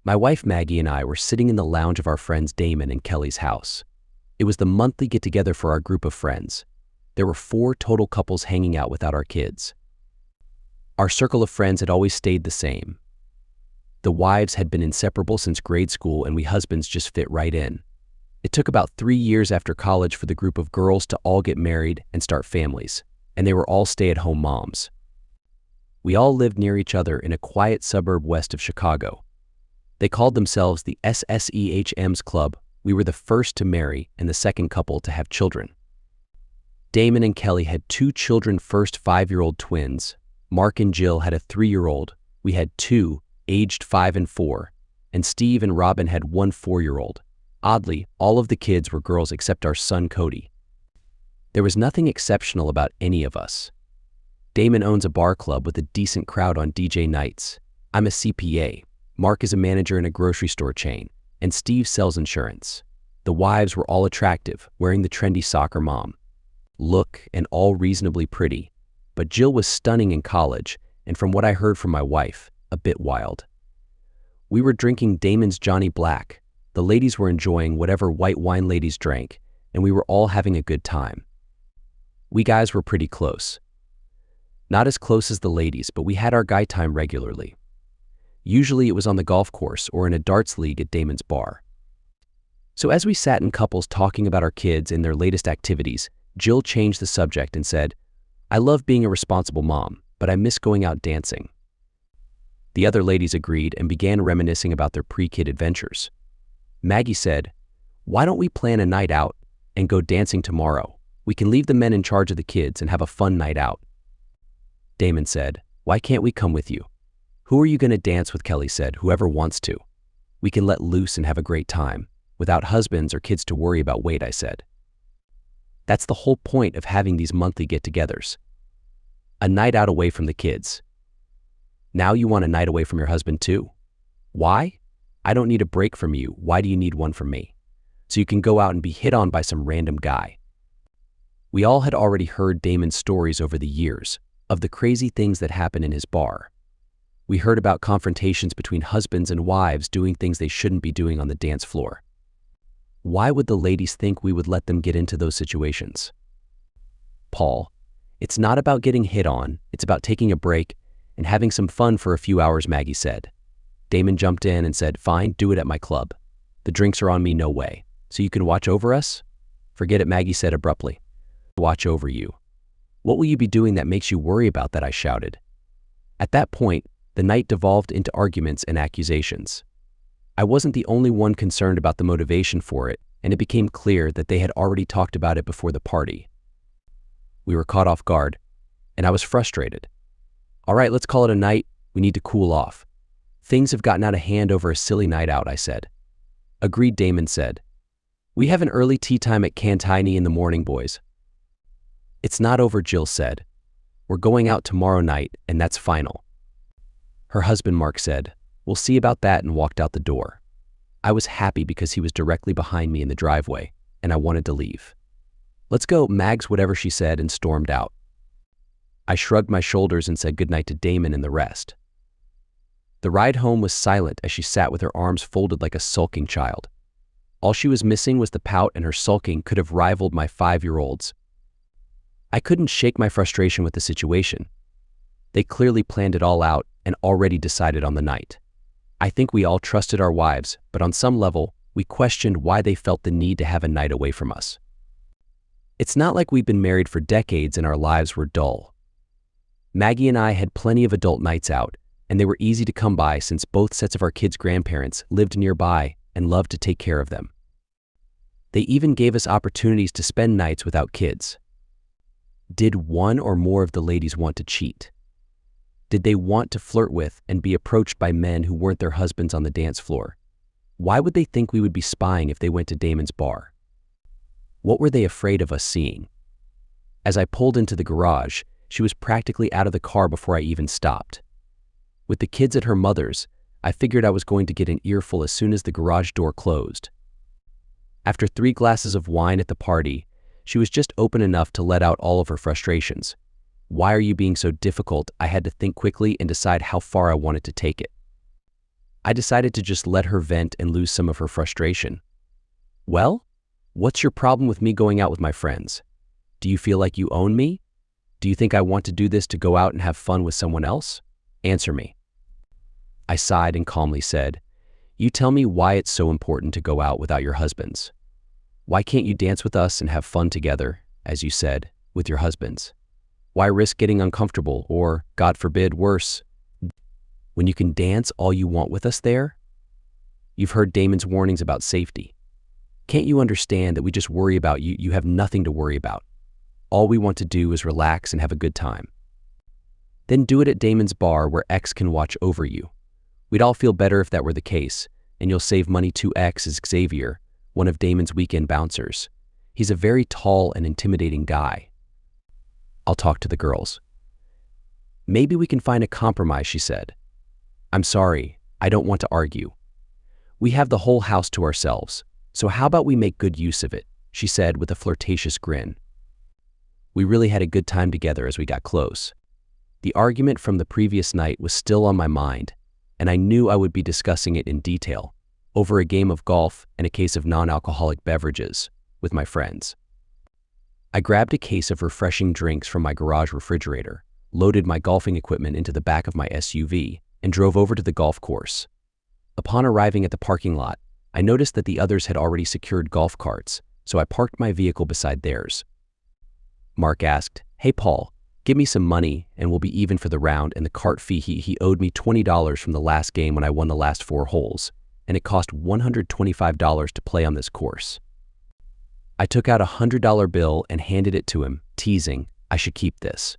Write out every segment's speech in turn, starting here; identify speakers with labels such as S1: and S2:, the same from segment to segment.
S1: My wife Maggie and I were sitting in the lounge of our friends Damon and Kelly's house. It was the monthly get-together for our group of friends. There were 4 total couples hanging out without our kids. Our circle of friends had always stayed the same. The wives had been inseparable since grade school, and we husbands just fit right in. It took about 3 years after college for the group of girls to all get married and start families, and they were all stay-at-home moms. We all lived near each other in a quiet suburb west of Chicago. They called themselves the SSEHM's Club. We were the first to marry and the second couple to have children. Damon and Kelly had 2 children, first 5-year-old twins. Mark and Jill had a 3-year-old. We had 2, aged 5 and 4, and Steve and Robin had 1 4-year-old. Oddly, all of the kids were girls except our son Cody. There was nothing exceptional about any of us. Damon owns a bar club with a decent crowd on DJ nights. I'm a CPA. Mark is a manager in a grocery store chain, and Steve sells insurance. The wives were all attractive, wearing the trendy soccer mom look and all reasonably pretty, but Jill was stunning in college, and from what I heard from my wife, a bit wild. We were drinking Damon's Johnny Black. The ladies were enjoying whatever white wine ladies drank, and we were all having a good time. We guys were pretty close. Not as close as the ladies, but we had our guy time regularly. Usually it was on the golf course or in a darts league at Damon's bar. So as we sat in couples talking about our kids and their latest activities, Jill changed the subject and said, "I love being a responsible mom, but I miss going out dancing." The other ladies agreed and began reminiscing about their pre-kid adventures. Maggie said, "Why don't we plan a night out and go dancing tomorrow? We can leave the men in charge of the kids and have a fun night out." Damon said, "Why can't we come with you?" "Who are you going to dance with?" Kelly said. "Whoever wants to. We can let loose and have a great time, without husbands or kids to worry about weight," I said. That's the whole point of having these monthly get-togethers. A night out away from the kids. Now you want a night away from your husband too. Why? I don't need a break from you. Why do you need one from me? So you can go out and be hit on by some random guy. We all had already heard Damon's stories over the years of the crazy things that happen in his bar. We heard about confrontations between husbands and wives doing things they shouldn't be doing on the dance floor. Why would the ladies think we would let them get into those situations? Paul, it's not about getting hit on, it's about taking a break and having some fun for a few hours, Maggie said. Damon jumped in and said, "Fine, do it at my club. The drinks are on me, no way. So you can watch over us?" "Forget it," Maggie said abruptly. "Watch over you? What will you be doing that makes you worry about that?" I shouted. At that point, the night devolved into arguments and accusations. I wasn't the only one concerned about the motivation for it, and it became clear that they had already talked about it before the party. We were caught off guard, and I was frustrated. "All right, let's call it a night. We need to cool off. Things have gotten out of hand over a silly night out," I said. "Agreed," Damon said. "We have an early tea time at Cantini in the morning, boys." "It's not over," Jill said. "We're going out tomorrow night, and that's final." Her husband, Mark, said, "We'll see about that," and walked out the door. I was happy because he was directly behind me in the driveway, and I wanted to leave. "Let's go, Mags," whatever she said, and stormed out. I shrugged my shoulders and said goodnight to Damon and the rest. The ride home was silent as she sat with her arms folded like a sulking child. All she was missing was the pout, and her sulking could have rivaled my 5-year-old's. I couldn't shake my frustration with the situation. They clearly planned it all out and already decided on the night. I think we all trusted our wives, but on some level, we questioned why they felt the need to have a night away from us. It's not like we've been married for decades and our lives were dull. Maggie and I had plenty of adult nights out, and they were easy to come by since both sets of our kids' grandparents lived nearby and loved to take care of them. They even gave us opportunities to spend nights without kids. Did one or more of the ladies want to cheat? Did they want to flirt with and be approached by men who weren't their husbands on the dance floor? Why would they think we would be spying if they went to Damon's bar? What were they afraid of us seeing? As I pulled into the garage, she was practically out of the car before I even stopped. With the kids at her mother's, I figured I was going to get an earful as soon as the garage door closed. After 3 glasses of wine at the party, she was just open enough to let out all of her frustrations. "Why are you being so difficult?" I had to think quickly and decide how far I wanted to take it. I decided to just let her vent and lose some of her frustration. Well, what's your problem with me going out with my friends? Do you feel like you own me? Do you think I want to do this to go out and have fun with someone else? Answer me. I sighed and calmly said, you tell me why it's so important to go out without your husbands. Why can't you dance with us and have fun together, as you said, with your husbands? Why risk getting uncomfortable or, God forbid, worse, when you can dance all you want with us there? You've heard Damon's warnings about safety. Can't you understand that we just worry about you? You have nothing to worry about. All we want to do is relax and have a good time. Then do it at Damon's bar where X can watch over you. We'd all feel better if that were the case, and you'll save money too. X is Xavier, one of Damon's weekend bouncers. He's a very tall and intimidating guy. I'll talk to the girls. Maybe we can find a compromise, she said. I'm sorry, I don't want to argue. We have the whole house to ourselves, so how about we make good use of it, she said with a flirtatious grin. We really had a good time together as we got close. The argument from the previous night was still on my mind, and I knew I would be discussing it in detail, over a game of golf and a case of non-alcoholic beverages, with my friends. I grabbed a case of refreshing drinks from my garage refrigerator, loaded my golfing equipment into the back of my SUV, and drove over to the golf course. Upon arriving at the parking lot, I noticed that the others had already secured golf carts, so I parked my vehicle beside theirs. Mark asked, "Hey Paul, give me some money and we'll be even for the round and the cart fee." He owed me $20 from the last game when I won the last 4 holes, and it cost $125 to play on this course. I took out a $100 bill and handed it to him, teasing, I should keep this.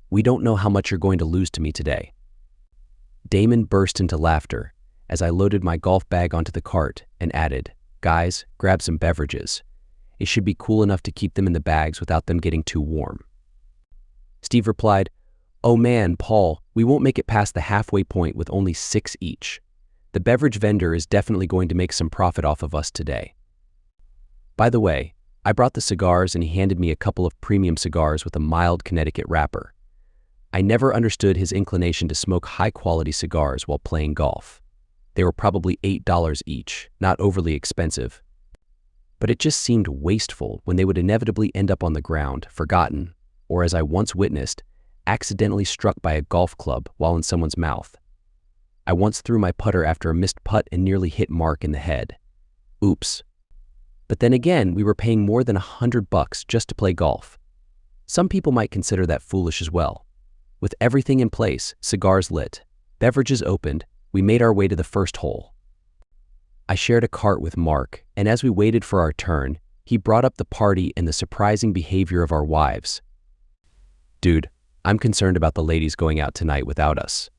S1: We don't know how much you're going to lose to me today. Damon burst into laughter as I loaded my golf bag onto the cart and added, guys, grab some beverages. It should be cool enough to keep them in the bags without them getting too warm. Steve replied, oh man, Paul, we won't make it past the halfway point with only 6 each. The beverage vendor is definitely going to make some profit off of us today. By the way, I brought the cigars and he handed me a couple of premium cigars with a mild Connecticut wrapper. I never understood his inclination to smoke high-quality cigars while playing golf. They were probably $8 each, not overly expensive. But it just seemed wasteful when they would inevitably end up on the ground, forgotten, or as I once witnessed, accidentally struck by a golf club while in someone's mouth. I once threw my putter after a missed putt and nearly hit Mark in the head. Oops. But then again, we were paying more than $100 just to play golf. Some people might consider that foolish as well. With everything in place, cigars lit, beverages opened, we made our way to the first hole. I shared a cart with Mark, and as we waited for our turn, he brought up the party and the surprising behavior of our wives. Dude, I'm concerned about the ladies going out tonight without us.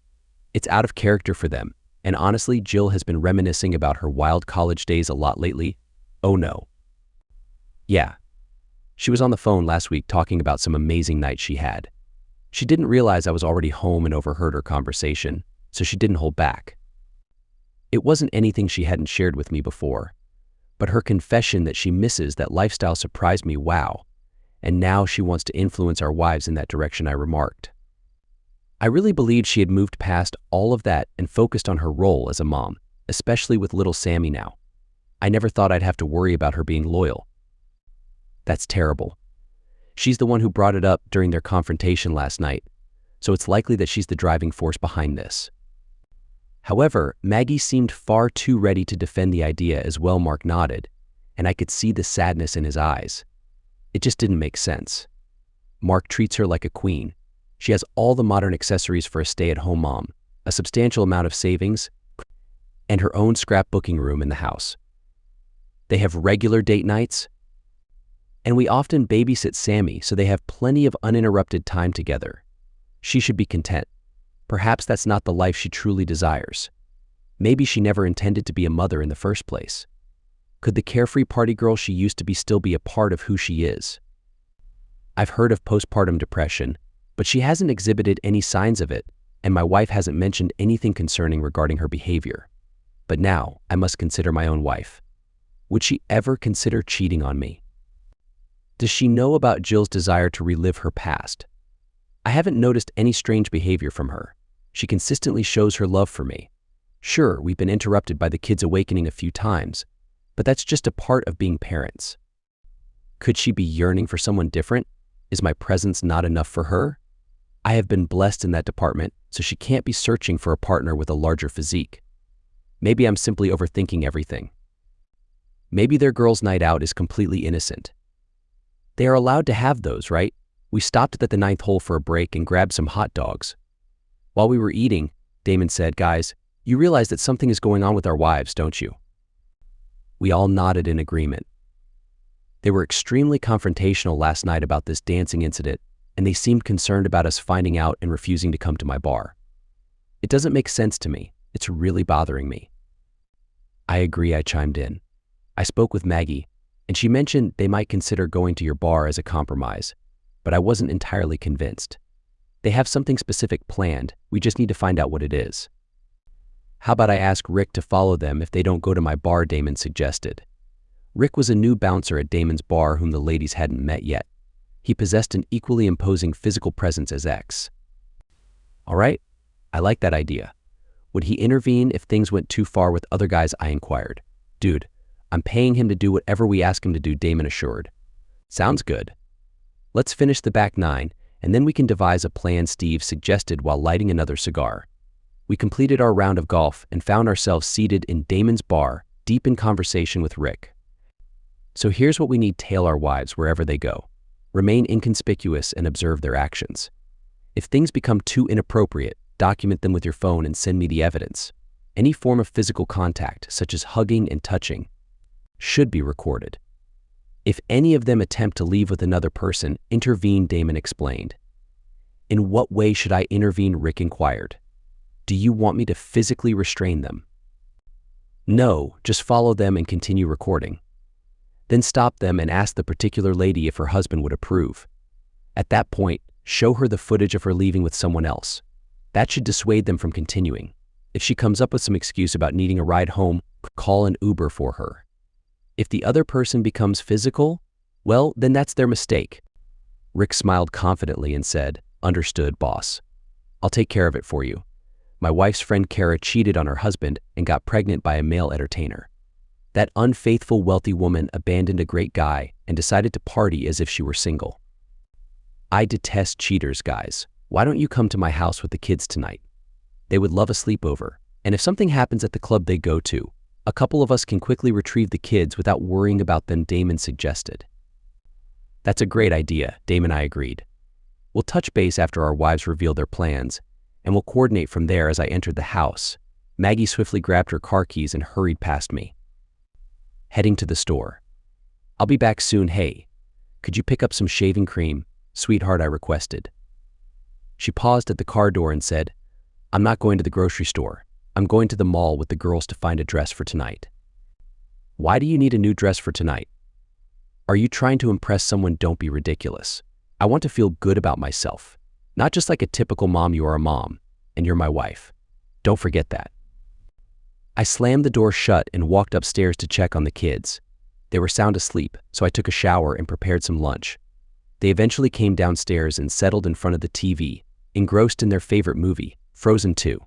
S1: It's out of character for them, and honestly, Jill has been reminiscing about her wild college days a lot lately. Oh no. Yeah. She was on the phone last week talking about some amazing nights she had. She didn't realize I was already home and overheard her conversation, so she didn't hold back. It wasn't anything she hadn't shared with me before, but her confession that she misses that lifestyle surprised me. Wow. And now she wants to influence our wives in that direction, I remarked. I really believed she had moved past all of that and focused on her role as a mom, especially with little Sammy now. I never thought I'd have to worry about her being loyal. That's terrible. She's the one who brought it up during their confrontation last night, so it's likely that she's the driving force behind this. However, Maggie seemed far too ready to defend the idea as well. Mark nodded, and I could see the sadness in his eyes. It just didn't make sense. Mark treats her like a queen. She has all the modern accessories for a stay-at-home mom, a substantial amount of savings, and her own scrapbooking room in the house. They have regular date nights, and we often babysit Sammy so they have plenty of uninterrupted time together. She should be content. Perhaps that's not the life she truly desires. Maybe she never intended to be a mother in the first place. Could the carefree party girl she used to be still be a part of who she is? I've heard of postpartum depression, but she hasn't exhibited any signs of it, and my wife hasn't mentioned anything concerning regarding her behavior. But now, I must consider my own wife. Would she ever consider cheating on me? Does she know about Jill's desire to relive her past? I haven't noticed any strange behavior from her. She consistently shows her love for me. Sure, we've been interrupted by the kids awakening a few times, but that's just a part of being parents. Could she be yearning for someone different? Is my presence not enough for her? I have been blessed in that department, so she can't be searching for a partner with a larger physique. Maybe I'm simply overthinking everything. Maybe their girls' night out is completely innocent. They are allowed to have those, right? We stopped at the 9th hole for a break and grabbed some hot dogs. While we were eating, Damon said, "Guys, you realize that something is going on with our wives, don't you?" We all nodded in agreement. They were extremely confrontational last night about this dancing incident, and they seemed concerned about us finding out and refusing to come to my bar. It doesn't make sense to me. It's really bothering me. I agree, I chimed in. I spoke with Maggie, and she mentioned they might consider going to your bar as a compromise, but I wasn't entirely convinced. They have something specific planned, we just need to find out what it is. How about I ask Rick to follow them if they don't go to my bar, Damon suggested. Rick was a new bouncer at Damon's bar whom the ladies hadn't met yet. He possessed an equally imposing physical presence as X. All right, I like that idea. Would he intervene if things went too far with other guys? I inquired. Dude, I'm paying him to do whatever we ask him to do, Damon assured. Sounds good. Let's finish the back 9, and then we can devise a plan, Steve suggested while lighting another cigar. We completed our round of golf and found ourselves seated in Damon's bar, deep in conversation with Rick. So here's what we need: tail our wives wherever they go. Remain inconspicuous and observe their actions. If things become too inappropriate, document them with your phone and send me the evidence. Any form of physical contact, such as hugging and touching, should be recorded. If any of them attempt to leave with another person, intervene, Damon explained. In what way should I intervene? Rick inquired. Do you want me to physically restrain them? No, just follow them and continue recording. Then stop them and ask the particular lady if her husband would approve. At that point, show her the footage of her leaving with someone else. That should dissuade them from continuing. If she comes up with some excuse about needing a ride home, call an Uber for her. If the other person becomes physical, well, then that's their mistake. Rick smiled confidently and said, "Understood, boss. I'll take care of it for you. My wife's friend Kara cheated on her husband and got pregnant by a male entertainer. That unfaithful wealthy woman abandoned a great guy and decided to party as if she were single. I detest cheaters, guys. Why don't you come to my house with the kids tonight? They would love a sleepover, and if something happens at the club they go to, a couple of us can quickly retrieve the kids without worrying about them," Damon suggested. That's a great idea, Damon and I agreed. We'll touch base after our wives reveal their plans, and we'll coordinate from there. As I entered the house, Maggie swiftly grabbed her car keys and hurried past me. Heading to the store. "I'll be back soon. Hey, could you pick up some shaving cream, sweetheart?" I requested. She paused at the car door and said, "I'm not going to the grocery store. I'm going to the mall with the girls to find a dress for tonight." Why do you need a new dress for tonight? Are you trying to impress someone? Don't be ridiculous. I want to feel good about myself. Not just like a typical mom. You are a mom, and you're my wife. Don't forget that. I slammed the door shut and walked upstairs to check on the kids. They were sound asleep, so I took a shower and prepared some lunch. They eventually came downstairs and settled in front of the TV, engrossed in their favorite movie, Frozen 2.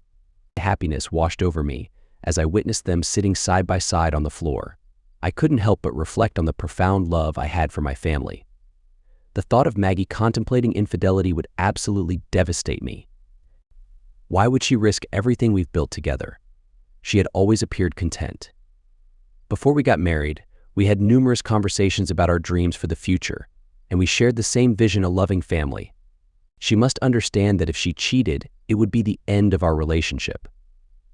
S1: Happiness washed over me as I witnessed them sitting side by side on the floor. I couldn't help but reflect on the profound love I had for my family. The thought of Maggie contemplating infidelity would absolutely devastate me. Why would she risk everything we've built together? She had always appeared content. Before we got married, we had numerous conversations about our dreams for the future, and we shared the same vision: a loving family. She must understand that if she cheated, it would be the end of our relationship.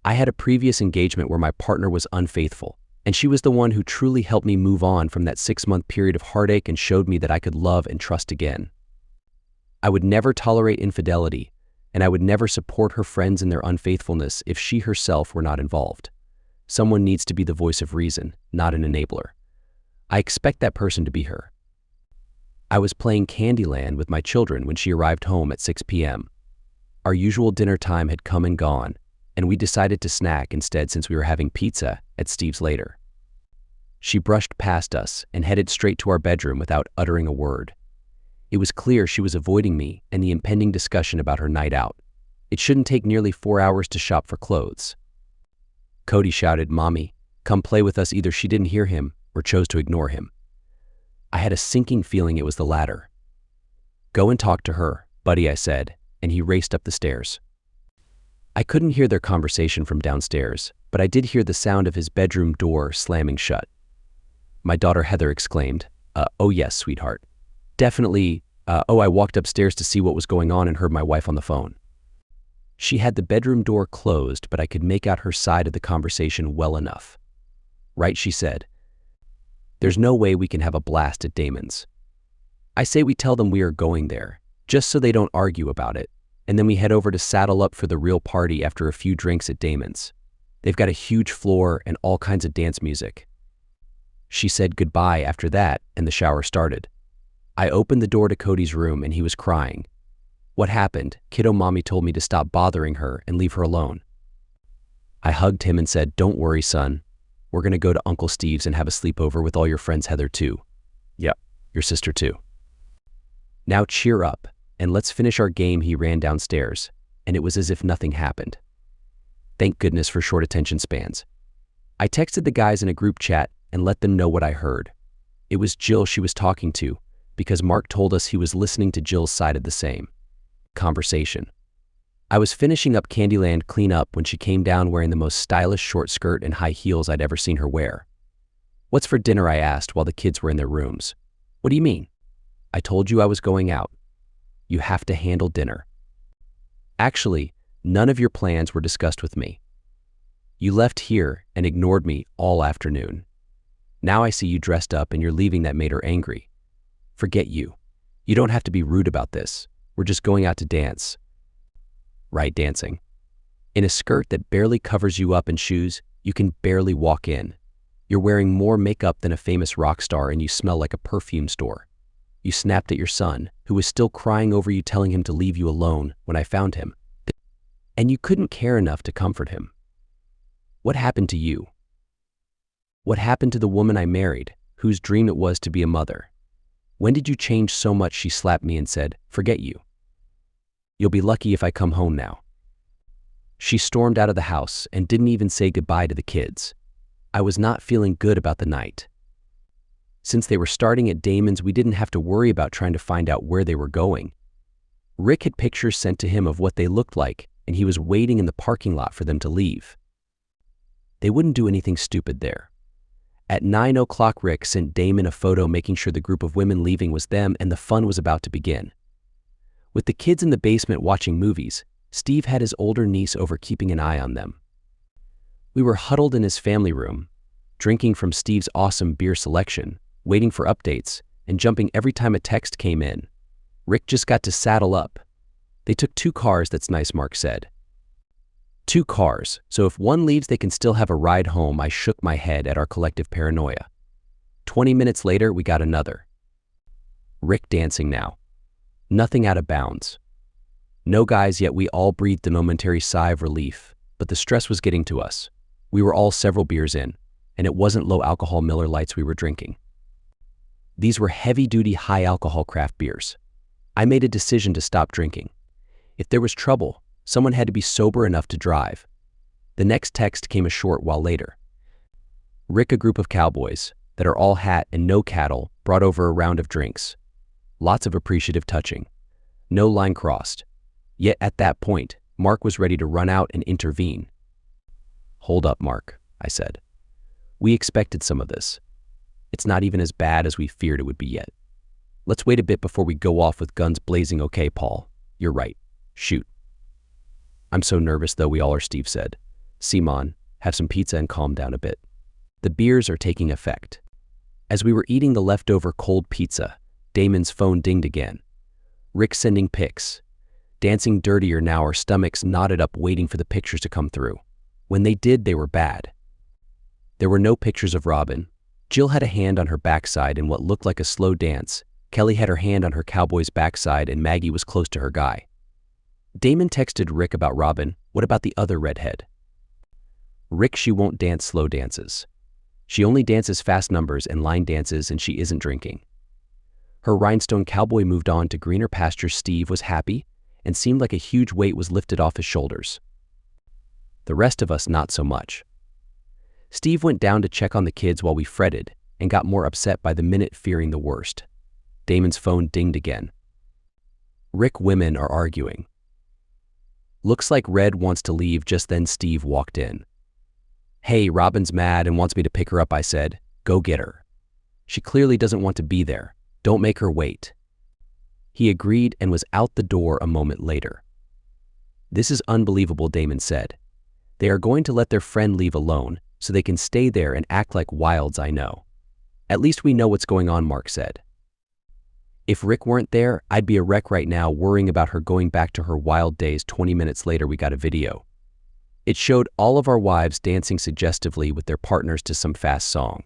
S1: I had a previous engagement where my partner was unfaithful, and she was the one who truly helped me move on from that 6-month period of heartache and showed me that I could love and trust again. I would never tolerate infidelity, and I would never support her friends in their unfaithfulness if she herself were not involved. Someone needs to be the voice of reason, not an enabler. I expect that person to be her. I was playing Candyland with my children when she arrived home at 6 p.m. Our usual dinner time had come and gone, and we decided to snack instead since we were having pizza at Steve's later. She brushed past us and headed straight to our bedroom without uttering a word. It was clear she was avoiding me and the impending discussion about her night out. It shouldn't take nearly 4 hours to shop for clothes. Cody shouted, "Mommy, come play with us." Either she didn't hear him or chose to ignore him. I had a sinking feeling it was the latter. "Go and talk to her, buddy," I said, and he raced up the stairs. I couldn't hear their conversation from downstairs, but I did hear the sound of his bedroom door slamming shut. My daughter Heather exclaimed, "Oh yes, sweetheart. Definitely, I walked upstairs to see what was going on and heard my wife on the phone." She had the bedroom door closed, but I could make out her side of the conversation well enough. "Right," she said. "There's no way we can have a blast at Damon's. I say we tell them we are going there, just so they don't argue about it, and then we head over to saddle up for the real party after a few drinks at Damon's. They've got a huge floor and all kinds of dance music." She said goodbye after that, and the shower started. I opened the door to Cody's room and he was crying. "What happened? Kiddo, mommy told me to stop bothering her and leave her alone." I hugged him and said, "Don't worry, son. We're going to go to Uncle Steve's and have a sleepover with all your friends, Heather too. Yep, your sister too. Now cheer up and let's finish our game." He ran downstairs, and it was as if nothing happened. Thank goodness for short attention spans. I texted the guys in a group chat and let them know what I heard. It was Jill she was talking to, because Mark told us he was listening to Jill's side of the same conversation. I was finishing up Candyland cleanup when she came down wearing the most stylish short skirt and high heels I'd ever seen her wear. "What's for dinner?" I asked while the kids were in their rooms. "What do you mean?" "I told you I was going out. You have to handle dinner." "Actually, none of your plans were discussed with me. You left here and ignored me all afternoon. Now I see you dressed up and you're leaving. That made her angry. Forget you. You don't have to be rude about this. We're just going out to dance." "Right, dancing. In a skirt that barely covers you up and shoes you can barely walk in. You're wearing more makeup than a famous rock star and you smell like a perfume store. You snapped at your son, who was still crying over you telling him to leave you alone when I found him. And you couldn't care enough to comfort him. What happened to you? What happened to the woman I married, whose dream it was to be a mother? When did you change so much?" She slapped me and said, "Forget you. You'll be lucky if I come home now." She stormed out of the house and didn't even say goodbye to the kids. I was not feeling good about the night. Since they were starting at Damon's, we didn't have to worry about trying to find out where they were going. Rick had pictures sent to him of what they looked like, and he was waiting in the parking lot for them to leave. They wouldn't do anything stupid there. At 9 o'clock, Rick sent Damon a photo making sure the group of women leaving was them, and the fun was about to begin. With the kids in the basement watching movies, Steve had his older niece over keeping an eye on them. We were huddled in his family room, drinking from Steve's awesome beer selection, waiting for updates, and jumping every time a text came in. Rick just got to saddle up. "They took 2 cars, that's nice," Mark said. 2 cars, so if one leaves they can still have a ride home. I shook my head at our collective paranoia. 20 minutes later, we got another. Rick dancing now. Nothing out of bounds. No guys, yet we all breathed a momentary sigh of relief, but the stress was getting to us. We were all several beers in, and it wasn't low-alcohol Miller Lights we were drinking. These were heavy-duty, high-alcohol craft beers. I made a decision to stop drinking. If there was trouble, someone had to be sober enough to drive. The next text came a short while later. Rick, a group of cowboys that are all hat and no cattle, brought over a round of drinks. Lots of appreciative touching. No line crossed. Yet at that point, Mark was ready to run out and intervene. "Hold up, Mark," I said. "We expected some of this. It's not even as bad as we feared it would be yet. Let's wait a bit before we go off with guns blazing." "Okay, Paul, you're right. Shoot." "I'm so nervous though, we all are," Steve said. "Simon, have some pizza and calm down a bit." The beers are taking effect. As we were eating the leftover cold pizza, Damon's phone dinged again. Rick sending pics. Dancing dirtier now, our stomachs knotted up waiting for the pictures to come through. When they did, they were bad. There were no pictures of Robin. Jill had a hand on her backside in what looked like a slow dance. Kelly had her hand on her cowboy's backside and Maggie was close to her guy. Damon texted Rick about Robin. "What about the other redhead?" "Rick, she won't dance slow dances. She only dances fast numbers and line dances, and she isn't drinking." Her rhinestone cowboy moved on to greener pastures. Steve was happy and seemed like a huge weight was lifted off his shoulders. The rest of us, not so much. Steve went down to check on the kids while we fretted and got more upset by the minute, fearing the worst. Damon's phone dinged again. Rick, women are arguing. Looks like Red wants to leave. Just then Steve walked in. Hey, Robin's mad and wants me to pick her up, I said. Go get her. She clearly doesn't want to be there. Don't make her wait. He agreed and was out the door a moment later. This is unbelievable, Damon said. They are going to let their friend leave alone so they can stay there and act like wilds, I know. At least we know what's going on, Mark said. If Rick weren't there, I'd be a wreck right now worrying about her going back to her wild days. 20 minutes later, we got a video. It showed all of our wives dancing suggestively with their partners to some fast song.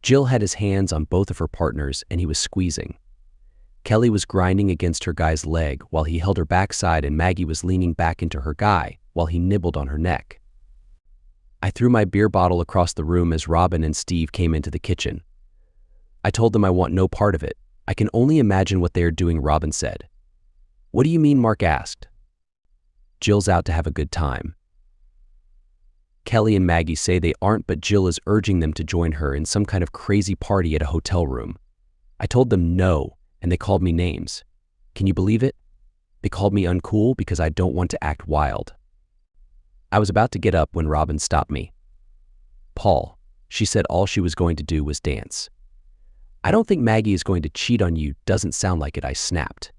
S1: Jill had his hands on both of her partners and he was squeezing. Kelly was grinding against her guy's leg while he held her backside, and Maggie was leaning back into her guy while he nibbled on her neck. I threw my beer bottle across the room as Robin and Steve came into the kitchen. I told them I want no part of it. I can only imagine what they are doing, Robin said. What do you mean, Mark asked. Jill's out to have a good time. Kelly and Maggie say they aren't, but Jill is urging them to join her in some kind of crazy party at a hotel room. I told them no, and they called me names. Can you believe it? They called me uncool because I don't want to act wild. I was about to get up when Robin stopped me. Paul, she said all she was going to do was dance. I don't think Maggie is going to cheat on you. Doesn't sound like it, I snapped.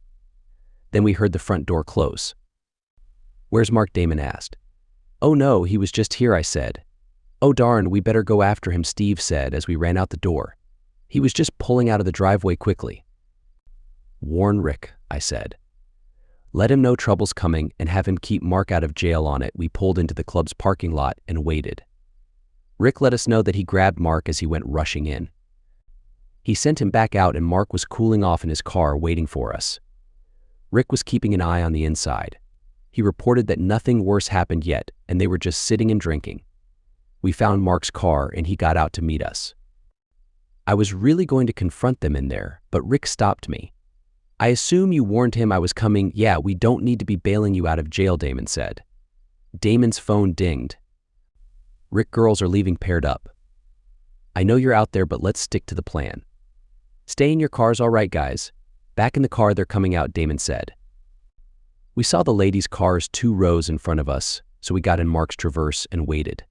S1: Then we heard the front door close. Where's Mark? Damon asked. Oh no, he was just here, I said. Oh darn, we better go after him, Steve said as we ran out the door. He was just pulling out of the driveway quickly. Warn Rick, I said. Let him know trouble's coming and have him keep Mark out of jail on it. We pulled into the club's parking lot and waited. Rick let us know that he grabbed Mark as he went rushing in. He sent him back out and Mark was cooling off in his car waiting for us. Rick was keeping an eye on the inside. He reported that nothing worse happened yet and they were just sitting and drinking. We found Mark's car and he got out to meet us. I was really going to confront them in there, but Rick stopped me. I assume you warned him I was coming. Yeah, we don't need to be bailing you out of jail, Damon said. Damon's phone dinged. Rick, girls are leaving paired up. I know you're out there, but let's stick to the plan. Stay in your cars, all right, guys. Back in the car, they're coming out, Damon said. We saw the ladies' cars 2 rows in front of us, so we got in Mark's Traverse and waited.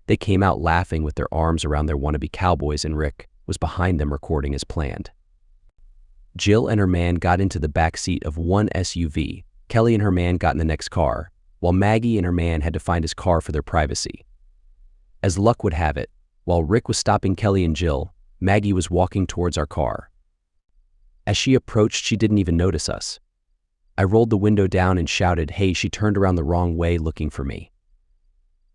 S1: They came out laughing with their arms around their wannabe cowboys, and Rick was behind them recording as planned. Jill and her man got into the back seat of one SUV. Kelly and her man got in the next car, while Maggie and her man had to find his car for their privacy. As luck would have it, while Rick was stopping Kelly and Jill, Maggie was walking towards our car. As she approached, she didn't even notice us. I rolled the window down and shouted, "Hey!" She turned around the wrong way looking for me.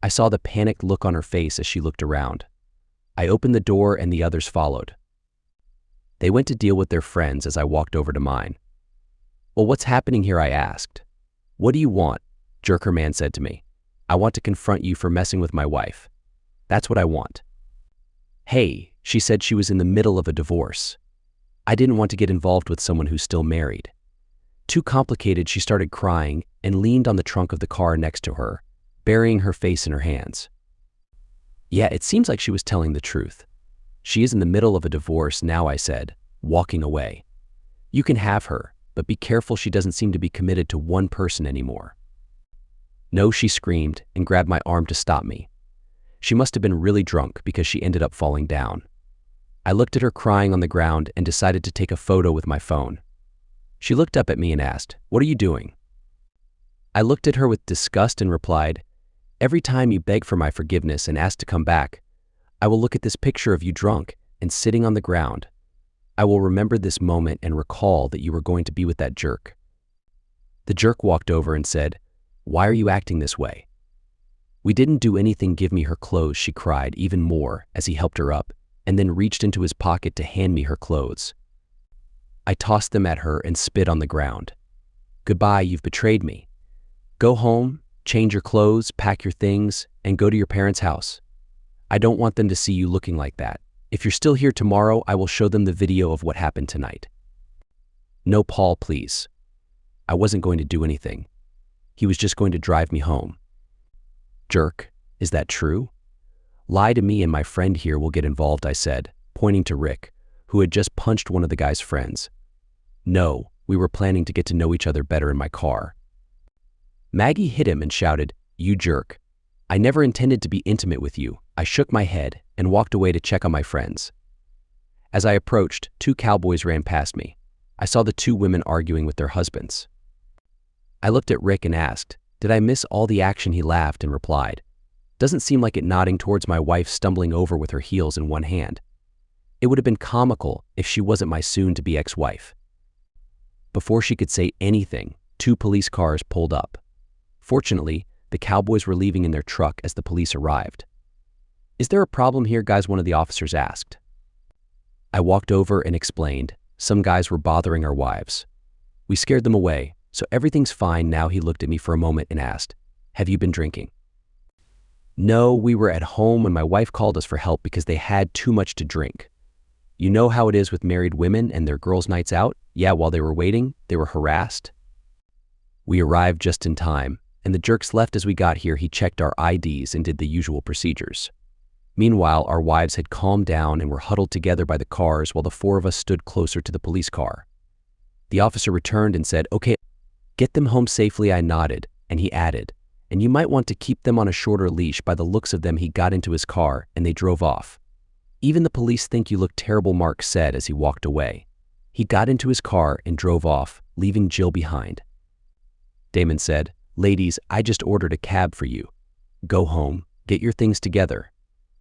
S1: I saw the panicked look on her face as she looked around. I opened the door and the others followed. They went to deal with their friends as I walked over to mine. Well, what's happening here? I asked. What do you want? Jerker man said to me. I want to confront you for messing with my wife. That's what I want. Hey, she said she was in the middle of a divorce. I didn't want to get involved with someone who's still married. Too complicated, she started crying and leaned on the trunk of the car next to her, burying her face in her hands. Yeah, it seems like she was telling the truth. She is in the middle of a divorce now, I said, walking away. You can have her, but be careful, she doesn't seem to be committed to one person anymore. No, she screamed and grabbed my arm to stop me. She must have been really drunk because she ended up falling down. I looked at her crying on the ground and decided to take a photo with my phone. She looked up at me and asked, "What are you doing?" I looked at her with disgust and replied, "Every time you beg for my forgiveness and ask to come back, I will look at this picture of you drunk and sitting on the ground. I will remember this moment and recall that you were going to be with that jerk." The jerk walked over and said, "Why are you acting this way?" "We didn't do anything, give me her clothes," she cried even more as he helped her up and then reached into his pocket to hand me her clothes. I tossed them at her and spit on the ground. "Goodbye, you've betrayed me. Go home, change your clothes, pack your things, and go to your parents' house. I don't want them to see you looking like that. If you're still here tomorrow, I will show them the video of what happened tonight." "No, Paul, please." I wasn't going to do anything. He was just going to drive me home. "Jerk, is that true? Lie to me and my friend here will get involved, I said, pointing to Rick, who had just punched one of the guy's friends. No, we were planning to get to know each other better in my car. Maggie hit him and shouted, "You jerk. I never intended to be intimate with you." I shook my head and walked away to check on my friends. As I approached, 2 cowboys ran past me. I saw the 2 women arguing with their husbands. I looked at Rick and asked, "Did I miss all the action?" He laughed and replied, "Doesn't seem like it," nodding towards my wife stumbling over with her heels in one hand. It would have been comical if she wasn't my soon-to-be ex-wife. Before she could say anything, 2 police cars pulled up. Fortunately, the cowboys were leaving in their truck as the police arrived. "Is there a problem here, guys?" one of the officers asked. I walked over and explained, "Some guys were bothering our wives. We scared them away, so everything's fine now." He looked at me for a moment and asked, "Have you been drinking?" "No, we were at home when my wife called us for help because they had too much to drink. You know how it is with married women and their girls' nights out? Yeah, while they were waiting, they were harassed." We arrived just in time, and the jerks left as we got here. He checked our IDs and did the usual procedures. Meanwhile, our wives had calmed down and were huddled together by the cars while the 4 of us stood closer to the police car. The officer returned and said, "Okay, get them home safely." I nodded, and he added, "And you might want to keep them on a shorter leash." By the looks of them, he got into his car and they drove off. "Even the police think you look terrible," Mark said as he walked away. He got into his car and drove off, leaving Jill behind. Damon said, "Ladies, I just ordered a cab for you. Go home, get your things together.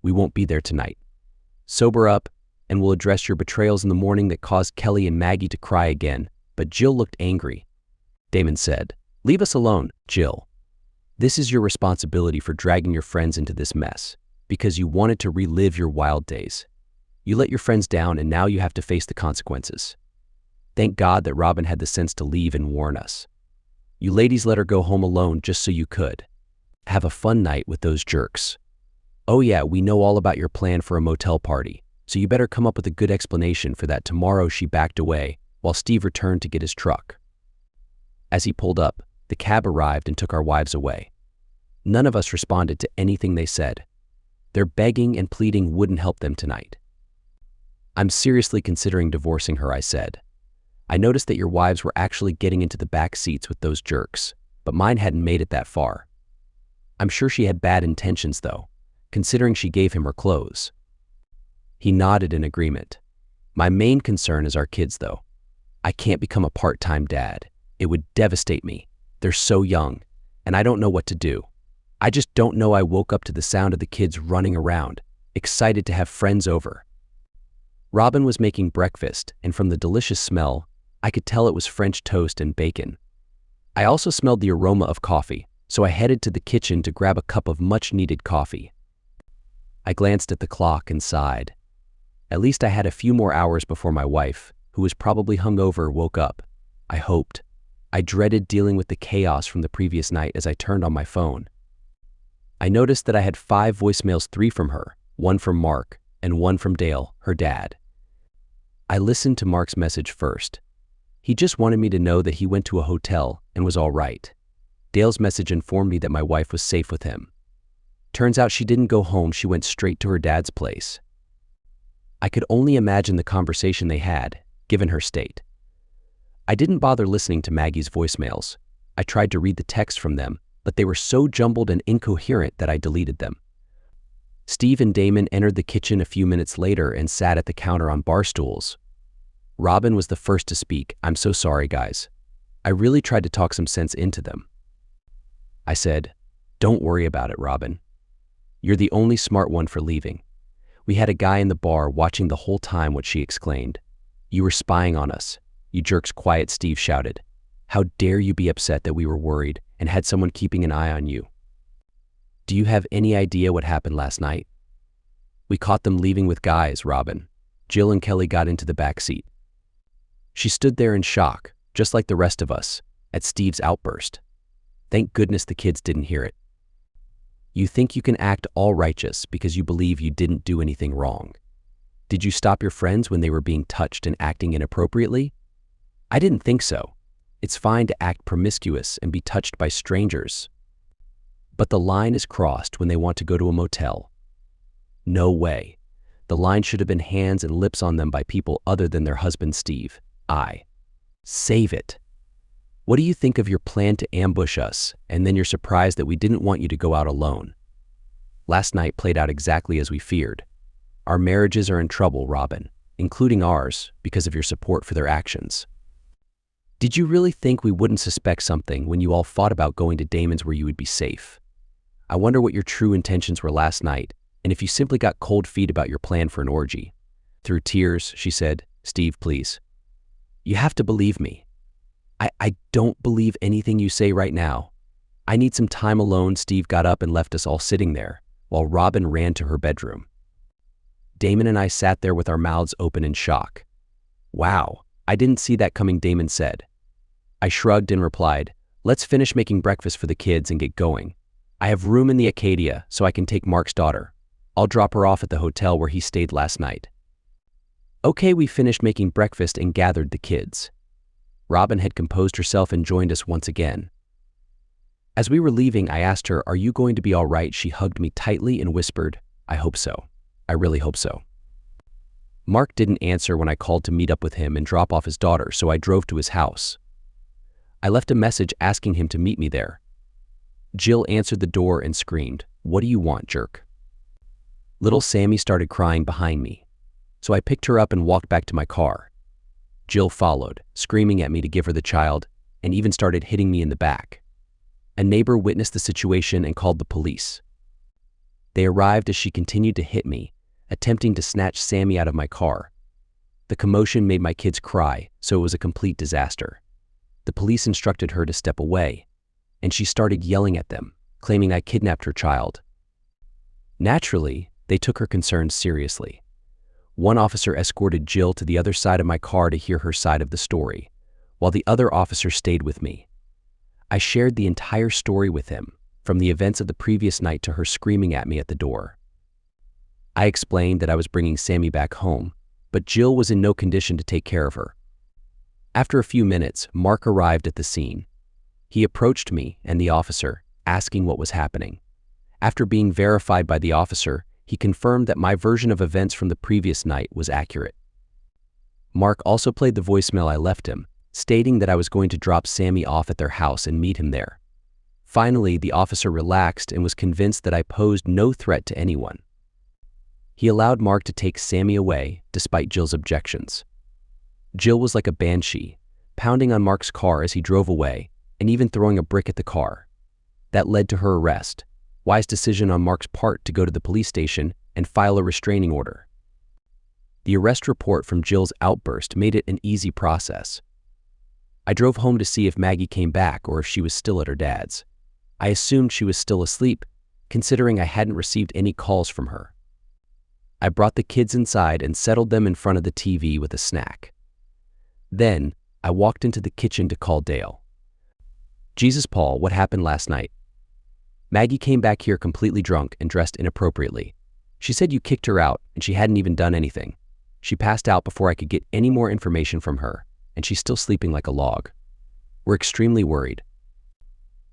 S1: We won't be there tonight. Sober up, and we'll address your betrayals in the morning that caused Kelly and Maggie to cry again." But Jill looked angry. Damon said, "Leave us alone, Jill. This is your responsibility for dragging your friends into this mess, because you wanted to relive your wild days. You let your friends down and now you have to face the consequences. Thank God that Robin had the sense to leave and warn us. You ladies let her go home alone just so you could have a fun night with those jerks. Oh yeah, we know all about your plan for a motel party, so you better come up with a good explanation for that tomorrow." She backed away while Steve returned to get his truck. As he pulled up, the cab arrived and took our wives away. None of us responded to anything they said. Their begging and pleading wouldn't help them tonight. "I'm seriously considering divorcing her," I said. "I noticed that your wives were actually getting into the back seats with those jerks, but mine hadn't made it that far. I'm sure she had bad intentions though, considering she gave him her clothes." He nodded in agreement. "My main concern is our kids though. I can't become a part-time dad. It would devastate me. They're so young, and I don't know what to do. I just don't know." I woke up to the sound of the kids running around, excited to have friends over. Robin was making breakfast, and from the delicious smell, I could tell it was French toast and bacon. I also smelled the aroma of coffee, so I headed to the kitchen to grab a cup of much-needed coffee. I glanced at the clock and sighed. At least I had a few more hours before my wife, who was probably hungover, woke up. I hoped. I dreaded dealing with the chaos from the previous night as I turned on my phone. I noticed that I had 5 voicemails, 3 from her, 1 from Mark, and 1 from Dale, her dad. I listened to Mark's message first. He just wanted me to know that he went to a hotel and was all right. Dale's message informed me that my wife was safe with him. Turns out she didn't go home, she went straight to her dad's place. I could only imagine the conversation they had, given her state. I didn't bother listening to Maggie's voicemails. I tried to read the text from them, but they were so jumbled and incoherent that I deleted them. Steve and Damon entered the kitchen a few minutes later and sat at the counter on bar stools. Robin was the first to speak. "I'm so sorry, guys. I really tried to talk some sense into them." I said, "Don't worry about it, Robin. You're the only smart one for leaving. We had a guy in the bar watching the whole time," what she exclaimed. "You were spying on us. You jerks." "Quiet," Steve shouted. "How dare you be upset that we were worried and had someone keeping an eye on you? Do you have any idea what happened last night? We caught them leaving with guys, Robin." Jill and Kelly got into the back seat. She stood there in shock, just like the rest of us, at Steve's outburst. Thank goodness the kids didn't hear it. "You think you can act all righteous because you believe you didn't do anything wrong. Did you stop your friends when they were being touched and acting inappropriately? I didn't think so. It's fine to act promiscuous and be touched by strangers. But the line is crossed when they want to go to a motel. No way. The line should have been hands and lips on them by people other than their husband Steve. Save it. What do you think of your plan to ambush us, and then you're surprised that we didn't want you to go out alone? Last night played out exactly as we feared. Our marriages are in trouble, Robin, including ours, because of your support for their actions. Did you really think we wouldn't suspect something when you all fought about going to Damon's where you would be safe? I wonder what your true intentions were last night, and if you simply got cold feet about your plan for an orgy. Through tears, she said, "Steve, please. You have to believe me." I don't believe anything you say right now. I need some time alone. Steve got up and left us all sitting there, while Robin ran to her bedroom. Damon and I sat there with our mouths open in shock. "Wow, I didn't see that coming," Damon said. I shrugged and replied, "Let's finish making breakfast for the kids and get going. I have room in the Acadia, so I can take Mark's daughter. I'll drop her off at the hotel where he stayed last night." Okay, we finished making breakfast and gathered the kids. Robin had composed herself and joined us once again. As we were leaving, I asked her, "Are you going to be all right?" She hugged me tightly and whispered, "I hope so. I really hope so." Mark didn't answer when I called to meet up with him and drop off his daughter, so I drove to his house. I left a message asking him to meet me there. Jill answered the door and screamed, "What do you want, jerk?" Little Sammy started crying behind me, so I picked her up and walked back to my car. Jill followed, screaming at me to give her the child, and even started hitting me in the back. A neighbor witnessed the situation and called the police. They arrived as she continued to hit me, attempting to snatch Sammy out of my car. The commotion made my kids cry, so it was a complete disaster. The police instructed her to step away, and she started yelling at them, claiming I kidnapped her child. Naturally, they took her concerns seriously. One officer escorted Jill to the other side of my car to hear her side of the story, while the other officer stayed with me. I shared the entire story with him, from the events of the previous night to her screaming at me at the door. I explained that I was bringing Sammy back home, but Jill was in no condition to take care of her. After a few minutes, Mark arrived at the scene. He approached me and the officer, asking what was happening. After being verified by the officer, he confirmed that my version of events from the previous night was accurate. Mark also played the voicemail I left him, stating that I was going to drop Sammy off at their house and meet him there. Finally, the officer relaxed and was convinced that I posed no threat to anyone. He allowed Mark to take Sammy away, despite Jill's objections. Jill was like a banshee, pounding on Mark's car as he drove away, and even throwing a brick at the car. That led to her arrest. Wise decision on Mark's part to go to the police station and file a restraining order. The arrest report from Jill's outburst made it an easy process. I drove home to see if Maggie came back or if she was still at her dad's. I assumed she was still asleep, considering I hadn't received any calls from her. I brought the kids inside and settled them in front of the TV with a snack. Then, I walked into the kitchen to call Dale. "Jesus, Paul, what happened last night?" "Maggie came back here completely drunk and dressed inappropriately. She said you kicked her out and she hadn't even done anything. She passed out before I could get any more information from her, and she's still sleeping like a log. We're extremely worried."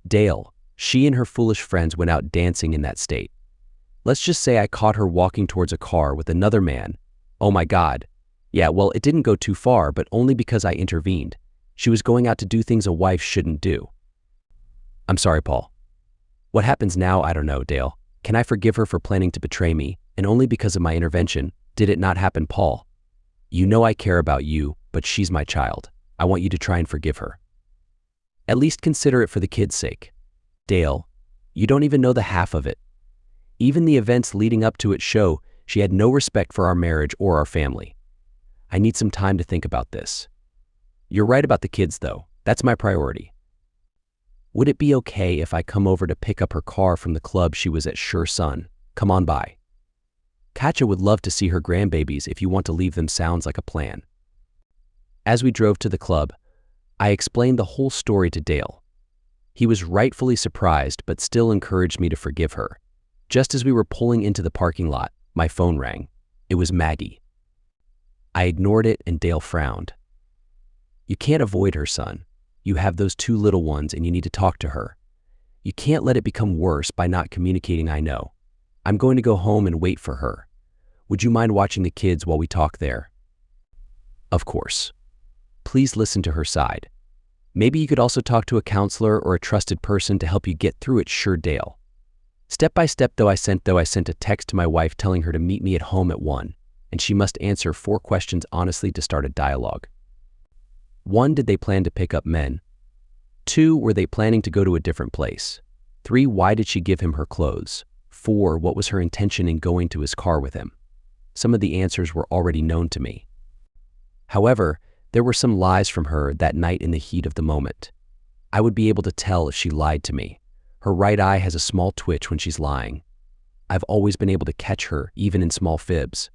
S1: "Dale, she and her foolish friends went out dancing in that state. Let's just say I caught her walking towards a car with another man. Oh my God. Yeah, well, it didn't go too far, but only because I intervened. She was going out to do things a wife shouldn't do." "I'm sorry, Paul. What happens now, I don't know, Dale. Can I forgive her for planning to betray me, and only because of my intervention? Did it not happen, Paul? You know I care about you, but she's my child. I want you to try and forgive her. At least consider it for the kids' sake. Dale, you don't even know the half of it. Even the events leading up to it show she had no respect for our marriage or our family. I need some time to think about this. You're right about the kids, though. That's my priority. Would it be okay if I come over to pick up her car from the club she was at? Sure, son. Come on by. Katja would love to see her grandbabies if you want to leave them. Sounds like a plan." As we drove to the club, I explained the whole story to Dale. He was rightfully surprised, but still encouraged me to forgive her. Just as we were pulling into the parking lot, my phone rang. It was Maggie. I ignored it and Dale frowned. "You can't avoid her, son. You have those 2 little ones and you need to talk to her. You can't let it become worse by not communicating. I know. I'm going to go home and wait for her. Would you mind watching the kids while we talk there? Of course. Please listen to her side. Maybe you could also talk to a counselor or a trusted person to help you get through it, sure Dale. Step by step, though, I sent a text to my wife telling her to meet me at home at 1, and she must answer 4 questions honestly to start a dialogue. 1, did they plan to pick up men? 2, were they planning to go to a different place? 3, why did she give him her clothes? 4, what was her intention in going to his car with him? Some of the answers were already known to me. However, there were some lies from her that night in the heat of the moment. I would be able to tell if she lied to me. Her right eye has a small twitch when she's lying. I've always been able to catch her, even in small fibs.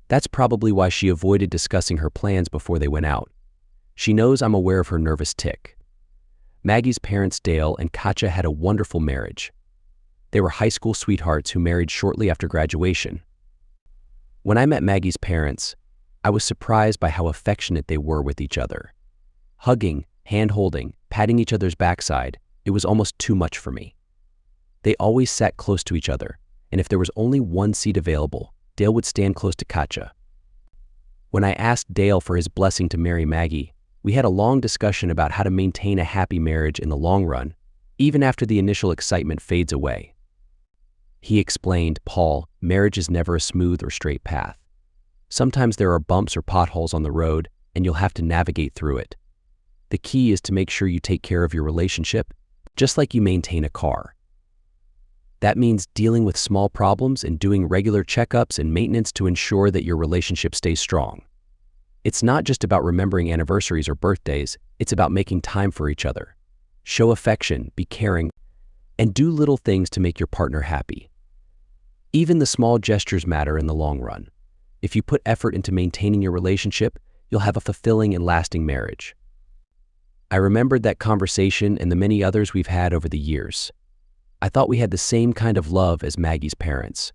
S1: That's probably why she avoided discussing her plans before they went out. She knows I'm aware of her nervous tic. Maggie's parents, Dale and Katja, had a wonderful marriage. They were high school sweethearts who married shortly after graduation. When I met Maggie's parents, I was surprised by how affectionate they were with each other. Hugging, hand-holding, patting each other's backside, it was almost too much for me. They always sat close to each other, and if there was only one seat available, Dale would stand close to Katja. When I asked Dale for his blessing to marry Maggie, we had a long discussion about how to maintain a happy marriage in the long run, even after the initial excitement fades away. He explained, "Paul, marriage is never a smooth or straight path. Sometimes there are bumps or potholes on the road, and you'll have to navigate through it. The key is to make sure you take care of your relationship, just like you maintain a car. That means dealing with small problems and doing regular checkups and maintenance to ensure that your relationship stays strong. It's not just about remembering anniversaries or birthdays, it's about making time for each other. Show affection, be caring, and do little things to make your partner happy. Even the small gestures matter in the long run. If you put effort into maintaining your relationship, you'll have a fulfilling and lasting marriage." I remembered that conversation and the many others we've had over the years. I thought we had the same kind of love as Maggie's parents.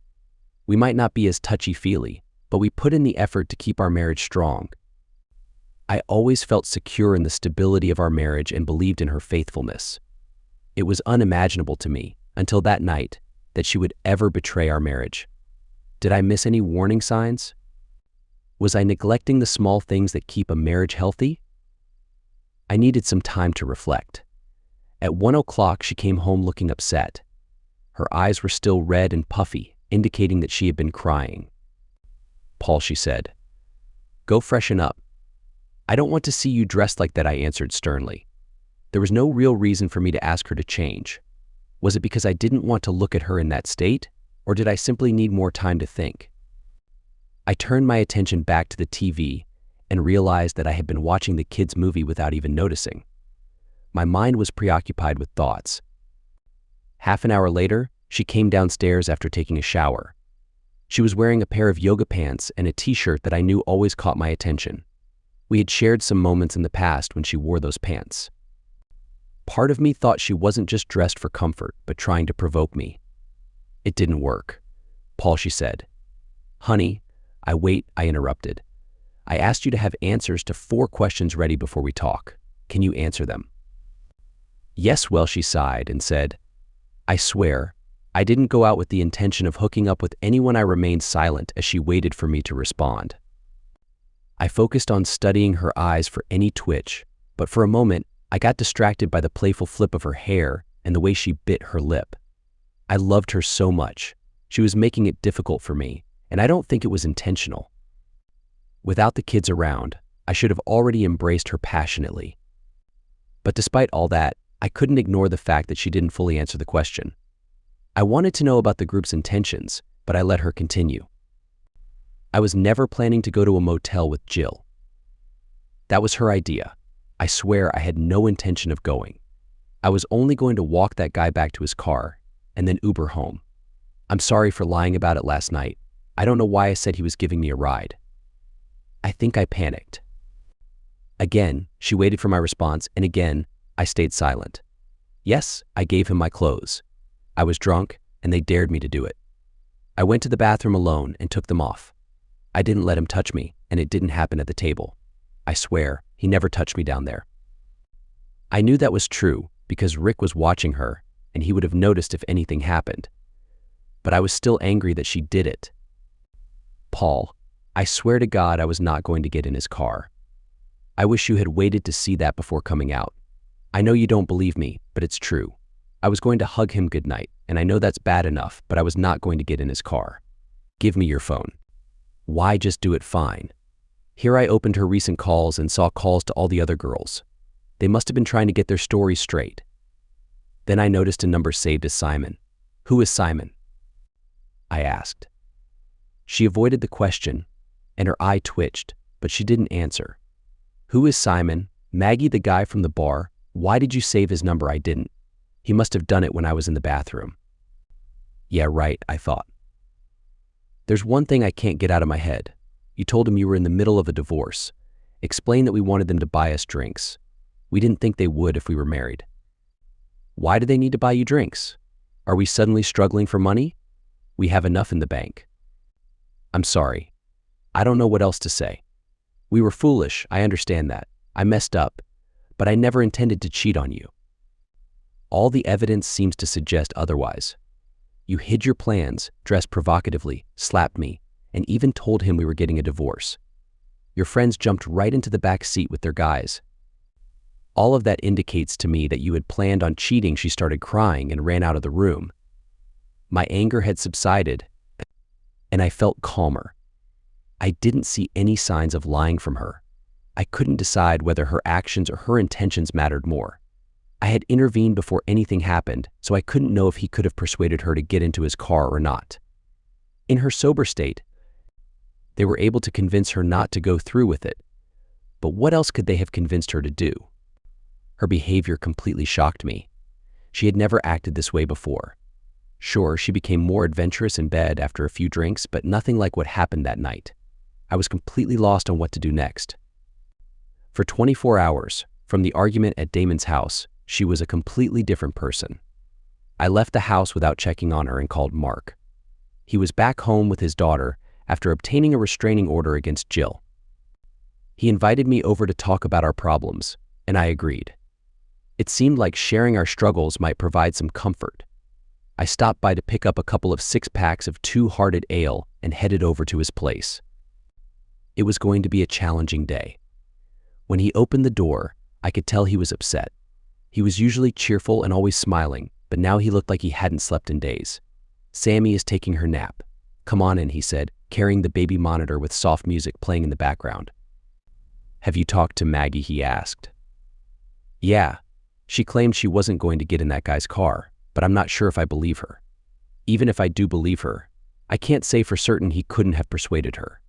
S1: We might not be as touchy-feely, but we put in the effort to keep our marriage strong. I always felt secure in the stability of our marriage and believed in her faithfulness. It was unimaginable to me, until that night, that she would ever betray our marriage. Did I miss any warning signs? Was I neglecting the small things that keep a marriage healthy? I needed some time to reflect. At 1 o'clock, she came home looking upset. Her eyes were still red and puffy, indicating that she had been crying. "Paul," she said, "go freshen up." "I don't want to see you dressed like that," I answered sternly. There was no real reason for me to ask her to change. Was it because I didn't want to look at her in that state, or did I simply need more time to think? I turned my attention back to the TV and realized that I had been watching the kids' movie without even noticing. My mind was preoccupied with thoughts. Half an hour later, she came downstairs after taking a shower. She was wearing a pair of yoga pants and a t-shirt that I knew always caught my attention. We had shared some moments in the past when she wore those pants. Part of me thought she wasn't just dressed for comfort, but trying to provoke me. It didn't work. "Paul," she said. "Honey, I interrupted. "I asked you to have answers to 4 questions ready before we talk. Can you answer them?" "Yes." Well, she sighed and said, "I swear, I didn't go out with the intention of hooking up with anyone." I remained silent as she waited for me to respond. I focused on studying her eyes for any twitch, but for a moment, I got distracted by the playful flip of her hair and the way she bit her lip. I loved her so much. She was making it difficult for me, and I don't think it was intentional. Without the kids around, I should have already embraced her passionately. But despite all that, I couldn't ignore the fact that she didn't fully answer the question. I wanted to know about the group's intentions, but I let her continue. "I was never planning to go to a motel with Jill. That was her idea. I swear I had no intention of going. I was only going to walk that guy back to his car and then Uber home. I'm sorry for lying about it last night. I don't know why I said he was giving me a ride." I think I panicked. Again, she waited for my response, and again, I stayed silent. Yes, I gave him my clothes. I was drunk, and they dared me to do it. I went to the bathroom alone and took them off. I didn't let him touch me, and it didn't happen at the table. I swear, he never touched me down there. I knew that was true because Rick was watching her, and he would have noticed if anything happened. but I was still angry that she did it. Paul, I swear to God I was not going to get in his car. I wish you had waited to see that before coming out. I know you don't believe me, but it's true. I was going to hug him goodnight, and I know that's bad enough, but I was not going to get in his car. Give me your phone. Why just do it fine? Here I opened her recent calls and saw calls to all the other girls. They must have been trying to get their stories straight. Then I noticed a number saved as Simon. Who is Simon? I asked. She avoided the question, and her eye twitched, but she didn't answer. Who is Simon? Maggie, the guy from the bar? Why did you save his number? I didn't. He must have done it when I was in the bathroom. Yeah, right, I thought. There's one thing I can't get out of my head. You told him you were in the middle of a divorce. Explained that we wanted them to buy us drinks. We didn't think they would if we were married. Why do they need to buy you drinks? Are we suddenly struggling for money? We have enough in the bank. I'm sorry. I don't know what else to say. We were foolish, I understand that. I messed up, but I never intended to cheat on you. All the evidence seems to suggest otherwise. You hid your plans, dressed provocatively, slapped me, and even told him we were getting a divorce. Your friends jumped right into the back seat with their guys. All of that indicates to me that you had planned on cheating. She started crying and ran out of the room. My anger had subsided, and I felt calmer. I didn't see any signs of lying from her. I couldn't decide whether her actions or her intentions mattered more. I had intervened before anything happened, so I couldn't know if he could have persuaded her to get into his car or not. In her sober state, they were able to convince her not to go through with it. But what else could they have convinced her to do? Her behavior completely shocked me. She had never acted this way before. Sure, she became more adventurous in bed after a few drinks, but nothing like what happened that night. I was completely lost on what to do next. For 24 hours, from the argument at Damon's house, she was a completely different person. I left the house without checking on her and called Mark. He was back home with his daughter after obtaining a restraining order against Jill. He invited me over to talk about our problems, and I agreed. It seemed like sharing our struggles might provide some comfort. I stopped by to pick up a couple of 6-packs of Two-Hearted Ale and headed over to his place. It was going to be a challenging day. When he opened the door, I could tell he was upset. He was usually cheerful and always smiling, but now he looked like he hadn't slept in days. Sammy is taking her nap. Come on in, he said, carrying the baby monitor with soft music playing in the background. Have you talked to Maggie? He asked. Yeah. She claimed she wasn't going to get in that guy's car, but I'm not sure if I believe her. Even if I do believe her, I can't say for certain he couldn't have persuaded her.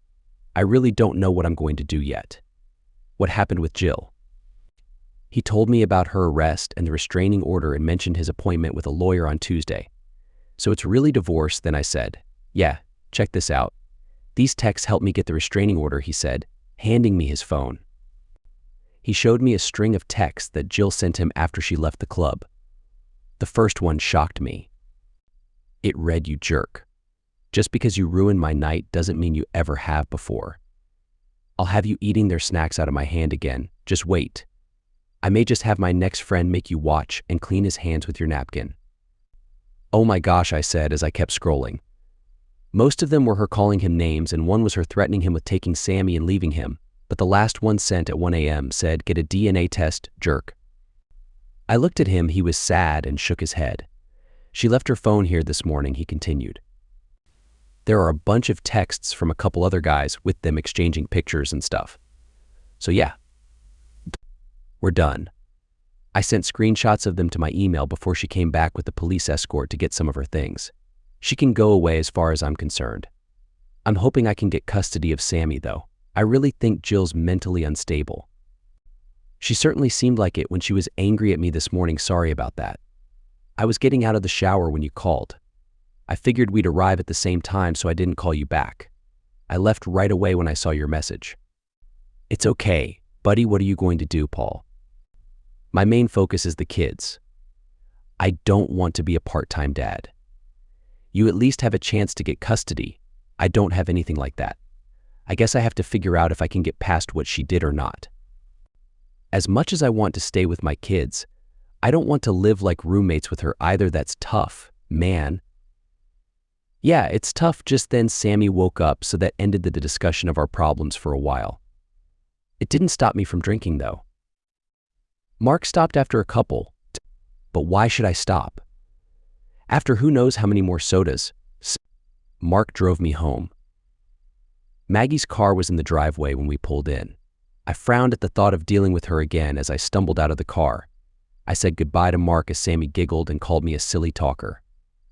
S1: I really don't know what I'm going to do yet. What happened with Jill? He told me about her arrest and the restraining order and mentioned his appointment with a lawyer on Tuesday. So it's really divorce, then I said. Yeah, check this out. These texts helped me get the restraining order, he said, handing me his phone. He showed me a string of texts that Jill sent him after she left the club. The first one shocked me. It read, "You jerk. Just because you ruined my night doesn't mean you ever have before. I'll have you eating their snacks out of my hand again. Just wait. I may just have my next friend make you watch and clean his hands with your napkin." Oh my gosh, I said as I kept scrolling. Most of them were her calling him names, and one was her threatening him with taking Sammy and leaving him, but the last one sent at 1 a.m. said, "Get a DNA test, jerk." I looked at him. He was sad and shook his head. She left her phone here this morning, he continued. There are a bunch of texts from a couple other guys with them exchanging pictures and stuff. So yeah, we're done. I sent screenshots of them to my email before she came back with the police escort to get some of her things. She can go away as far as I'm concerned. I'm hoping I can get custody of Sammy, though. I really think Jill's mentally unstable. She certainly seemed like it when she was angry at me this morning. Sorry about that. I was getting out of the shower when you called. I figured we'd arrive at the same time, so I didn't call you back. I left right away when I saw your message. It's okay, buddy. What are you going to do, Paul? My main focus is the kids. I don't want to be a part-time dad. You at least have a chance to get custody. I don't have anything like that. I guess I have to figure out if I can get past what she did or not. As much as I want to stay with my kids, I don't want to live like roommates with her either. That's tough, man. Yeah, it's tough. Just then Sammy woke up, so that ended the discussion of our problems for a while. It didn't stop me from drinking, though. Mark stopped after a couple, but why should I stop? After who knows how many more sodas, Mark drove me home. Maggie's car was in the driveway when we pulled in. I frowned at the thought of dealing with her again as I stumbled out of the car. I said goodbye to Mark as Sammy giggled and called me a silly talker.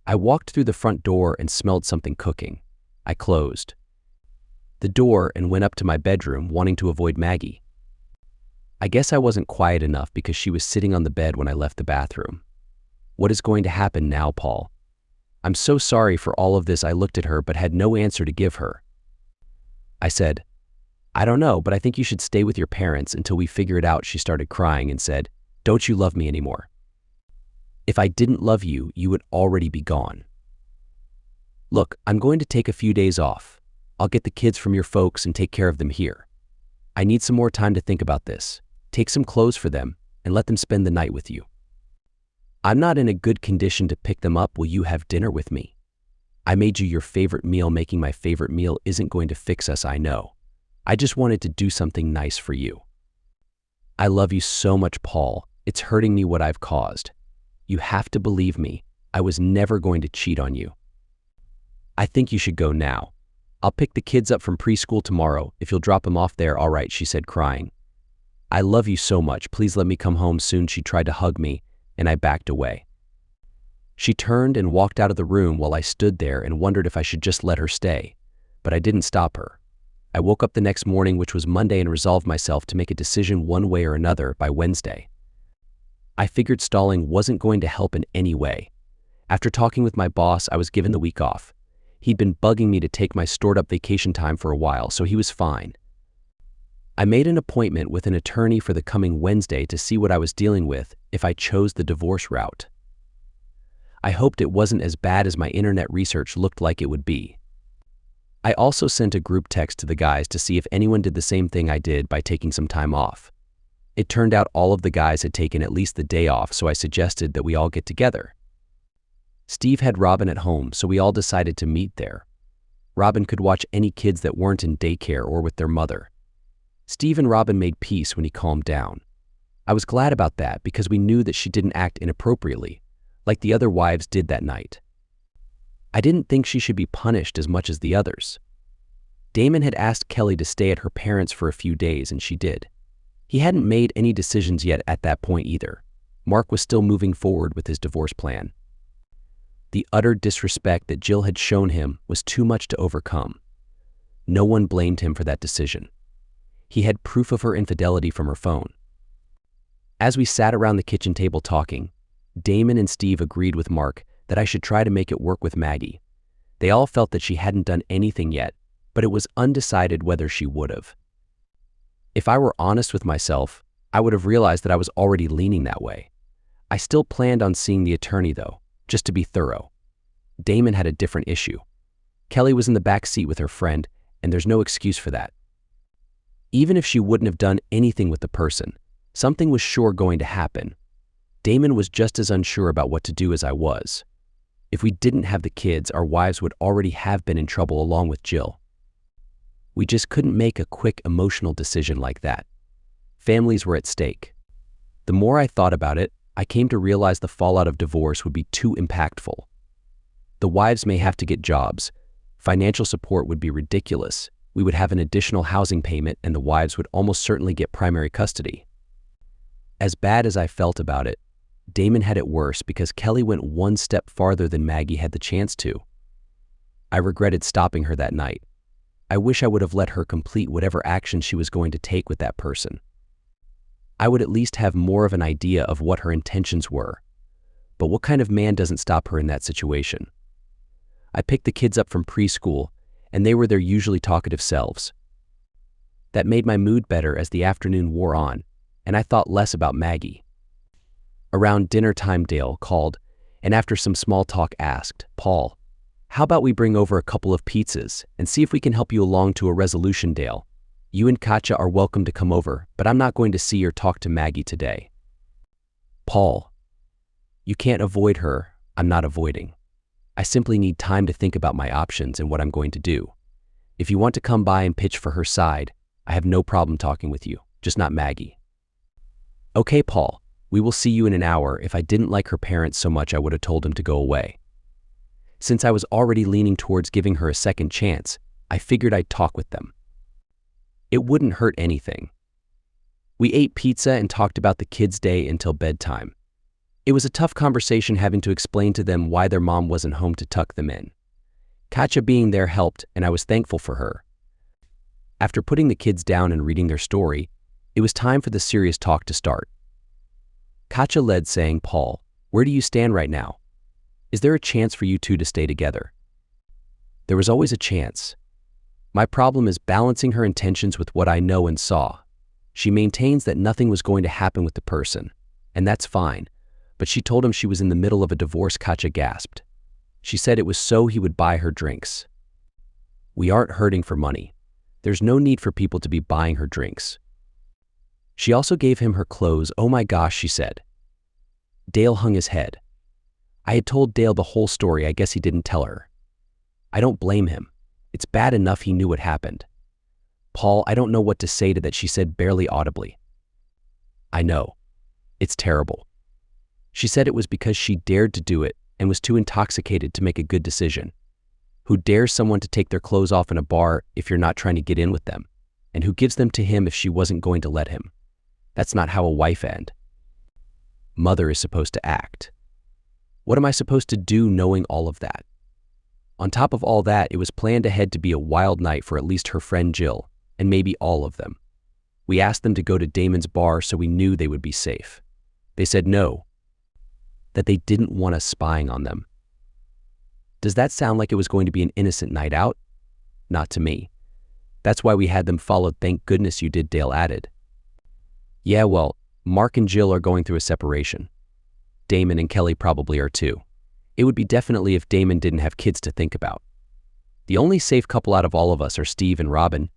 S1: I walked through the front door and smelled something cooking. I closed the door and went up to my bedroom, wanting to avoid Maggie. I guess I wasn't quiet enough because she was sitting on the bed when I left the bathroom. What is going to happen now, Paul? I'm so sorry for all of this. I looked at her but had no answer to give her. I said, I don't know, but I think you should stay with your parents until we figure it out. She started crying and said, don't you love me anymore? If I didn't love you, you would already be gone. Look, I'm going to take a few days off. I'll get the kids from your folks and take care of them here. I need some more time to think about this. Take some clothes for them and let them spend the night with you. I'm not in a good condition to pick them up. Will you have dinner with me? I made you your favorite meal. Making my favorite meal isn't going to fix us, I know. I just wanted to do something nice for you. I love you so much, Paul. It's hurting me what I've caused. You have to believe me. I was never going to cheat on you. I think you should go now. I'll pick the kids up from preschool tomorrow if you'll drop them off there. All right, she said, crying. I love you so much. Please let me come home soon. She tried to hug me, and I backed away. She turned and walked out of the room while I stood there and wondered if I should just let her stay, but I didn't stop her. I woke up the next morning, which was Monday, and resolved myself to make a decision one way or another by Wednesday. I figured stalling wasn't going to help in any way. After talking with my boss, I was given the week off. He'd been bugging me to take my stored-up vacation time for a while, so he was fine. I made an appointment with an attorney for the coming Wednesday to see what I was dealing with if I chose the divorce route. I hoped it wasn't as bad as my internet research looked like it would be. I also sent a group text to the guys to see if anyone did the same thing I did by taking some time off. It turned out all of the guys had taken at least the day off, so I suggested that we all get together. Steve had Robin at home, so we all decided to meet there. Robin could watch any kids that weren't in daycare or with their mother. Steve and Robin made peace when he calmed down. I was glad about that because we knew that she didn't act inappropriately, like the other wives did that night. I didn't think she should be punished as much as the others. Damon had asked Kelly to stay at her parents' for a few days, and she did. He hadn't made any decisions yet at that point either. Mark was still moving forward with his divorce plan. The utter disrespect that Jill had shown him was too much to overcome. No one blamed him for that decision. He had proof of her infidelity from her phone. As we sat around the kitchen table talking, Damon and Steve agreed with Mark that I should try to make it work with Maggie. They all felt that she hadn't done anything yet, but it was undecided whether she would have. If I were honest with myself, I would have realized that I was already leaning that way. I still planned on seeing the attorney, though, just to be thorough. Damon had a different issue. Kelly was in the back seat with her friend, and there's no excuse for that. Even if she wouldn't have done anything with the person, something was sure going to happen. Damon was just as unsure about what to do as I was. If we didn't have the kids, our wives would already have been in trouble along with Jill. We just couldn't make a quick emotional decision like that. Families were at stake. The more I thought about it, I came to realize the fallout of divorce would be too impactful. The wives may have to get jobs. Financial support would be ridiculous. We would have an additional housing payment, and the wives would almost certainly get primary custody. As bad as I felt about it, Damon had it worse because Kelly went one step farther than Maggie had the chance to. I regretted stopping her that night. I wish I would have let her complete whatever action she was going to take with that person. I would at least have more of an idea of what her intentions were. But what kind of man doesn't stop her in that situation? I picked the kids up from preschool, and they were their usually talkative selves. That made my mood better as the afternoon wore on, and I thought less about Maggie. Around dinner time, Dale called, and after some small talk asked, Paul, how about we bring over a couple of pizzas and see if we can help you along to a resolution, Dale? You and Katja are welcome to come over, but I'm not going to see or talk to Maggie today. Paul, you can't avoid her. I'm not avoiding. I simply need time to think about my options and what I'm going to do. If you want to come by and pitch for her side, I have no problem talking with you, just not Maggie. Okay, Paul, we will see you in an hour. If I didn't like her parents so much, I would have told him to go away. Since I was already leaning towards giving her a second chance, I figured I'd talk with them. It wouldn't hurt anything. We ate pizza and talked about the kids' day until bedtime. It was a tough conversation having to explain to them why their mom wasn't home to tuck them in. Katja being there helped, and I was thankful for her. After putting the kids down and reading their story, it was time for the serious talk to start. Katja led, saying, "Paul, where do you stand right now? Is there a chance for you two to stay together?" There was always a chance. My problem is balancing her intentions with what I know and saw. She maintains that nothing was going to happen with the person, and that's fine, but she told him she was in the middle of a divorce. Katja gasped. She said it was so he would buy her drinks. We aren't hurting for money. There's no need for people to be buying her drinks. She also gave him her clothes. Oh my gosh, she said. Dale hung his head. I had told Dale the whole story. I guess he didn't tell her. I don't blame him. It's bad enough he knew what happened. Paul, I don't know what to say to that, she said barely audibly. I know. It's terrible. She said it was because she dared to do it and was too intoxicated to make a good decision. Who dares someone to take their clothes off in a bar if you're not trying to get in with them? And who gives them to him if she wasn't going to let him? That's not how a wife and mother is supposed to act. What am I supposed to do knowing all of that? On top of all that, it was planned ahead to be a wild night for at least her friend Jill, and maybe all of them. We asked them to go to Damon's bar so we knew they would be safe. They said no, that they didn't want us spying on them. Does that sound like it was going to be an innocent night out? Not to me. That's why we had them followed. Thank goodness you did, Dale added. Yeah, well, Mark and Jill are going through a separation. Damon and Kelly probably are too. It would be definitely if Damon didn't have kids to think about. The only safe couple out of all of us are Steve and Robin.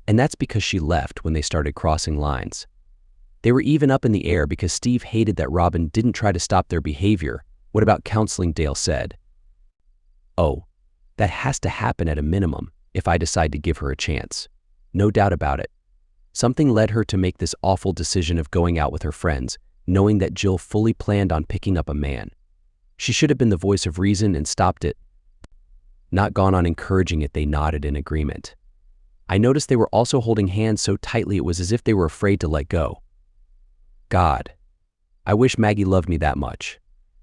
S1: And that's because she left when they started crossing lines. They were even up in the air because Steve hated that Robin didn't try to stop their behavior. What about counseling, Dale said. Oh, that has to happen at a minimum if I decide to give her a chance. No doubt about it. Something led her to make this awful decision of going out with her friends, knowing that Jill fully planned on picking up a man. She should have been the voice of reason and stopped it, not gone on encouraging it. They nodded in agreement. I noticed they were also holding hands so tightly it was as if they were afraid to let go. God, I wish Maggie loved me that much.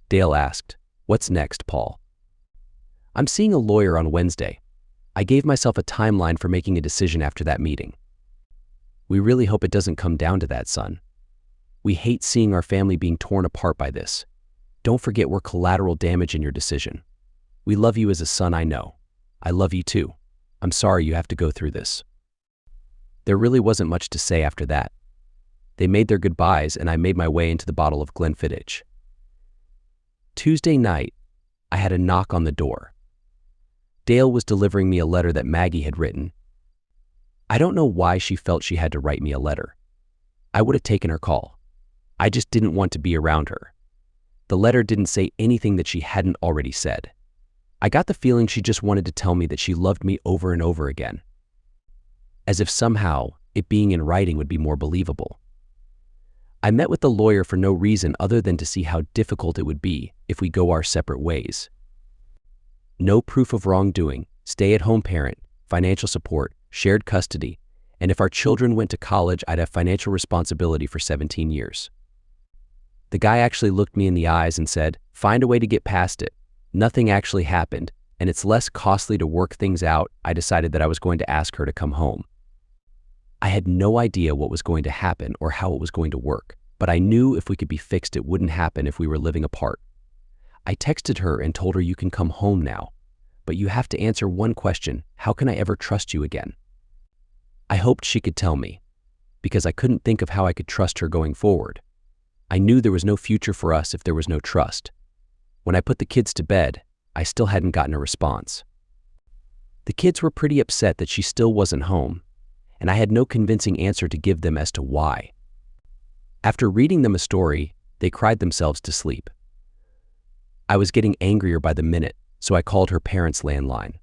S1: Dale asked, "What's next, Paul?" I'm seeing a lawyer on Wednesday. I gave myself a timeline for making a decision after that meeting. We really hope it doesn't come down to that, son. We hate seeing our family being torn apart by this. Don't forget we're collateral damage in your decision. We love you as a son, I know. I love you too. I'm sorry you have to go through this. There really wasn't much to say after that. They made their goodbyes and I made my way into the bottle of Glenfiddich. Tuesday night, I had a knock on the door. Dale was delivering me a letter that Maggie had written. I don't know why she felt she had to write me a letter. I would have taken her call. I just didn't want to be around her. The letter didn't say anything that she hadn't already said. I got the feeling she just wanted to tell me that she loved me over and over again. As if somehow it being in writing would be more believable. I met with the lawyer for no reason other than to see how difficult it would be if we go our separate ways. No proof of wrongdoing, stay-at-home parent, financial support, shared custody, and if our children went to college, I'd have financial responsibility for 17 years. The guy actually looked me in the eyes and said, "Find a way to get past it. Nothing actually happened, and it's less costly to work things out." I decided that I was going to ask her to come home. I had no idea what was going to happen or how it was going to work, but I knew if we could be fixed, it wouldn't happen if we were living apart. I texted her and told her, "You can come home now, but you have to answer one question. How can I ever trust you again?" I hoped she could tell me, because I couldn't think of how I could trust her going forward. I knew there was no future for us if there was no trust. When I put the kids to bed, I still hadn't gotten a response. The kids were pretty upset that she still wasn't home, and I had no convincing answer to give them as to why. After reading them a story, they cried themselves to sleep. I was getting angrier by the minute, so I called her parents' landline.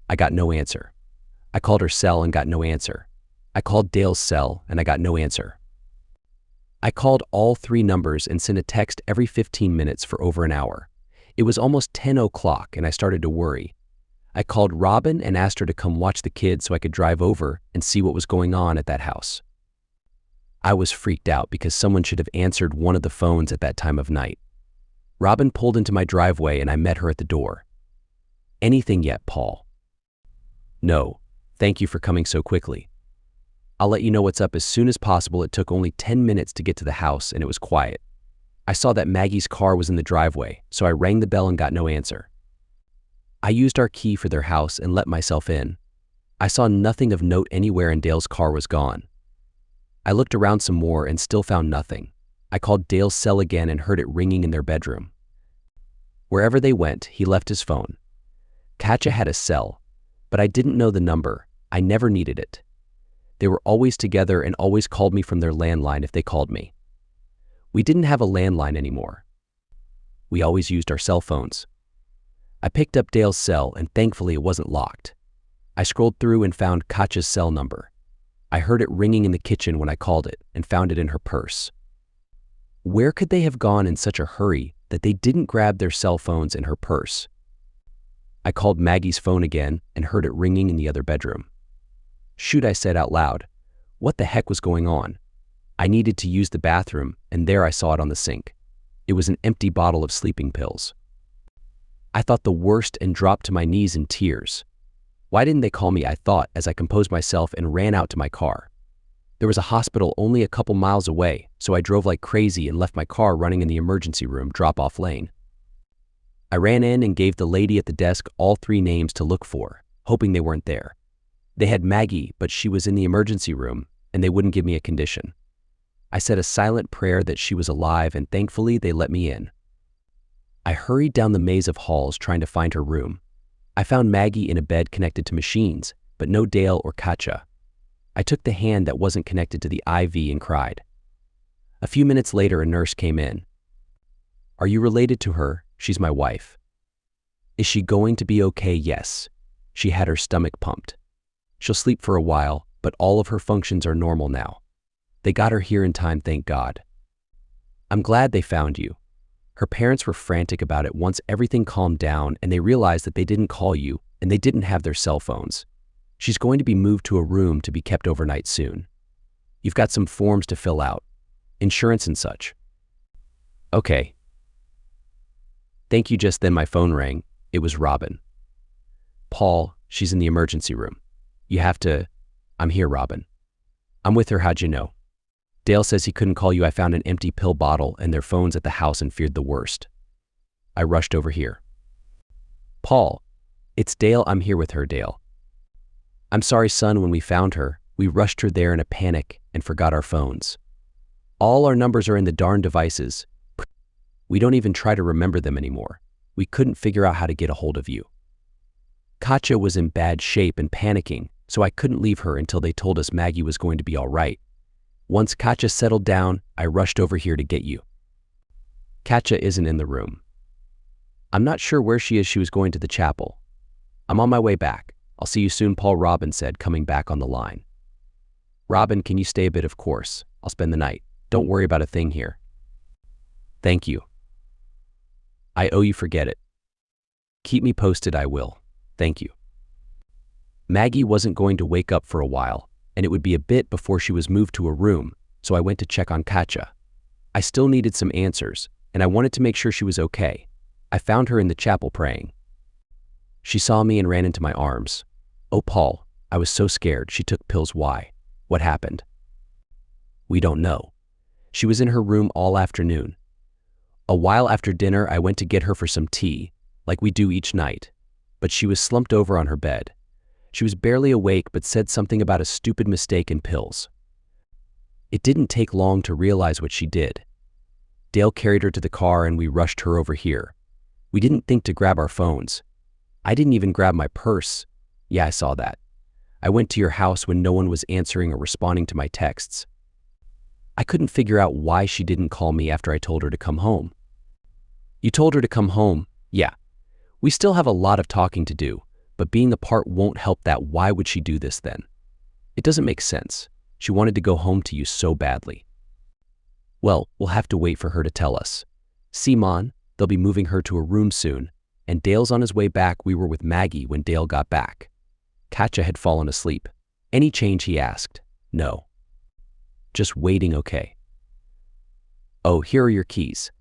S1: I got no answer. I called her cell and got no answer. I called Dale's cell and I got no answer. I called all 3 numbers and sent a text every 15 minutes for over an hour. It was almost 10 o'clock and I started to worry. I called Robin and asked her to come watch the kids so I could drive over and see what was going on at that house. I was freaked out because someone should have answered one of the phones at that time of night. Robin pulled into my driveway and I met her at the door. "Anything yet, Paul?" "No, thank you for coming so quickly. I'll let you know what's up as soon as possible." It took only 10 minutes to get to the house and it was quiet. I saw that Maggie's car was in the driveway, so I rang the bell and got no answer. I used our key for their house and let myself in. I saw nothing of note anywhere and Dale's car was gone. I looked around some more and still found nothing. I called Dale's cell again and heard it ringing in their bedroom. Wherever they went, he left his phone. Katja had a cell, but I didn't know the number. I never needed it. They were always together and always called me from their landline if they called me. We didn't have a landline anymore. We always used our cell phones. I picked up Dale's cell and thankfully it wasn't locked. I scrolled through and found Katja's cell number. I heard it ringing in the kitchen when I called it and found it in her purse. Where could they have gone in such a hurry that they didn't grab their cell phones in her purse? I called Maggie's phone again and heard it ringing in the other bedroom. "Shoot," I said out loud. What the heck was going on? I needed to use the bathroom and there I saw it on the sink. It was an empty bottle of sleeping pills. I thought the worst and dropped to my knees in tears. Why didn't they call me, I thought, as I composed myself and ran out to my car. There was a hospital only a couple miles away, so I drove like crazy and left my car running in the emergency room drop-off lane. I ran in and gave the lady at the desk all 3 names to look for, hoping they weren't there. They had Maggie, but she was in the emergency room, and they wouldn't give me a condition. I said a silent prayer that she was alive, and thankfully they let me in. I hurried down the maze of halls trying to find her room. I found Maggie in a bed connected to machines, but no Dale or Katja. I took the hand that wasn't connected to the IV and cried. A few minutes later, a nurse came in. "Are you related to her? She's my wife." "Is she going to be okay?" "Yes. She had her stomach pumped. She'll sleep for a while, but all of her functions are normal now. They got her here in time, thank God." "I'm glad they found you." Her parents were frantic about it once everything calmed down and they realized that they didn't call you and they didn't have their cell phones. "She's going to be moved to a room to be kept overnight soon. You've got some forms to fill out, insurance and such." "Okay. Thank you." Just then my phone rang. It was Robin. "Paul, she's in the emergency room. You have to..." "I'm here, Robin." "I'm with her. How'd you know?" "Dale says he couldn't call you. I found an empty pill bottle and their phones at the house and feared the worst. I rushed over here." "Paul, it's Dale. I'm here with her, Dale." "I'm sorry, son. When we found her, we rushed her there in a panic and forgot our phones. All our numbers are in the darn devices. We don't even try to remember them anymore. We couldn't figure out how to get a hold of you. Katja was in bad shape and panicking, so I couldn't leave her until they told us Maggie was going to be all right. Once Katja settled down, I rushed over here to get you. Katja isn't in the room. I'm not sure where she is. She was going to the chapel. I'm on my way back. I'll see you soon, Paul," Robin said, coming back on the line. "Robin, can you stay a bit? Of course. I'll spend the night. Don't worry about a thing here." "Thank you." "I owe you. Forget it." "Keep me posted." "I will. Thank you." Maggie wasn't going to wake up for a while, and it would be a bit before she was moved to a room, so I went to check on Katja. I still needed some answers, and I wanted to make sure she was okay. I found her in the chapel praying. She saw me and ran into my arms. "Oh, Paul, I was so scared." "She took pills. Why? What happened?" "We don't know. She was in her room all afternoon. A while after dinner, I went to get her for some tea, like we do each night, but she was slumped over on her bed. She was barely awake but said something about a stupid mistake in pills. It didn't take long to realize what she did. Dale carried her to the car and we rushed her over here. We didn't think to grab our phones. I didn't even grab my purse. Yeah, I saw that. I went to your house when no one was answering or responding to my texts. I couldn't figure out why she didn't call me after I told her to come home. You told her to come home. Yeah, we still have a lot of talking to do, but being apart won't help that. Why would she do this then? It doesn't make sense. She wanted to go home to you so badly. Well, we'll have to wait for her to tell us. Simon, they'll be moving her to a room soon, and Dale's on his way back. We were with Maggie when Dale got back. Katja had fallen asleep. Any change, he asked. No. Just waiting, okay. Oh, here are your keys.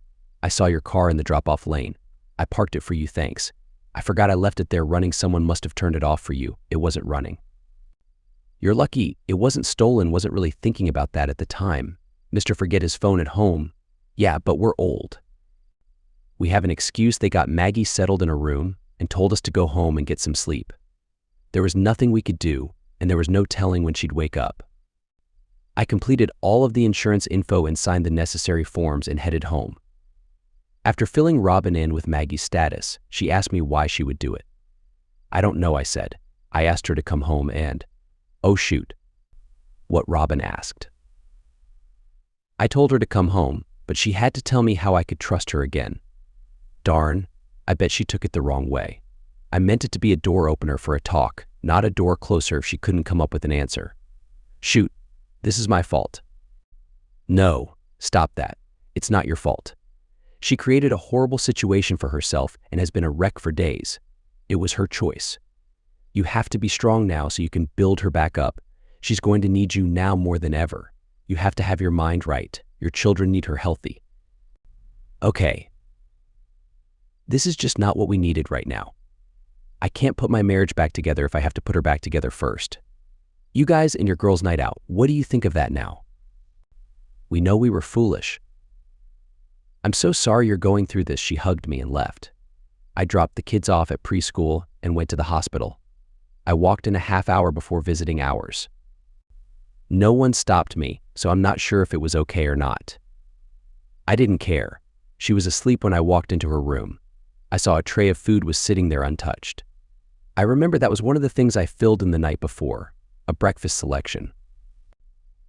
S1: I saw your car in the drop-off lane. I parked it for you, thanks. I forgot I left it there running. Someone must have turned it off for you. It wasn't running. You're lucky it wasn't stolen. Wasn't really thinking about that at the time. Mr. Forget his phone at home. Yeah, but we're old. We have an excuse. They got Maggie settled in a room and told us to go home and get some sleep. There was nothing we could do, and there was no telling when she'd wake up. I completed all of the insurance info and signed the necessary forms and headed home. After filling Robin in with Maggie's status, she asked me why she would do it. I don't know, I said. I asked her to come home and… Oh shoot. What Robin asked. I told her to come home, but she had to tell me how I could trust her again. Darn, I bet she took it the wrong way. I meant it to be a door opener for a talk, not a door closer if she couldn't come up with an answer. Shoot, this is my fault. No, stop that. It's not your fault. She created a horrible situation for herself and has been a wreck for days. It was her choice. You have to be strong now so you can build her back up. She's going to need you now more than ever. You have to have your mind right. Your children need her healthy. Okay. This is just not what we needed right now. I can't put my marriage back together if I have to put her back together first. You guys and your girls' night out, what do you think of that now? We know we were foolish. I'm so sorry you're going through this. She hugged me and left. I dropped the kids off at preschool and went to the hospital. I walked in a half hour before visiting hours. No one stopped me, so I'm not sure if it was okay or not. I didn't care. She was asleep when I walked into her room. I saw a tray of food was sitting there untouched. I remember that was one of the things I filled in the night before, a breakfast selection.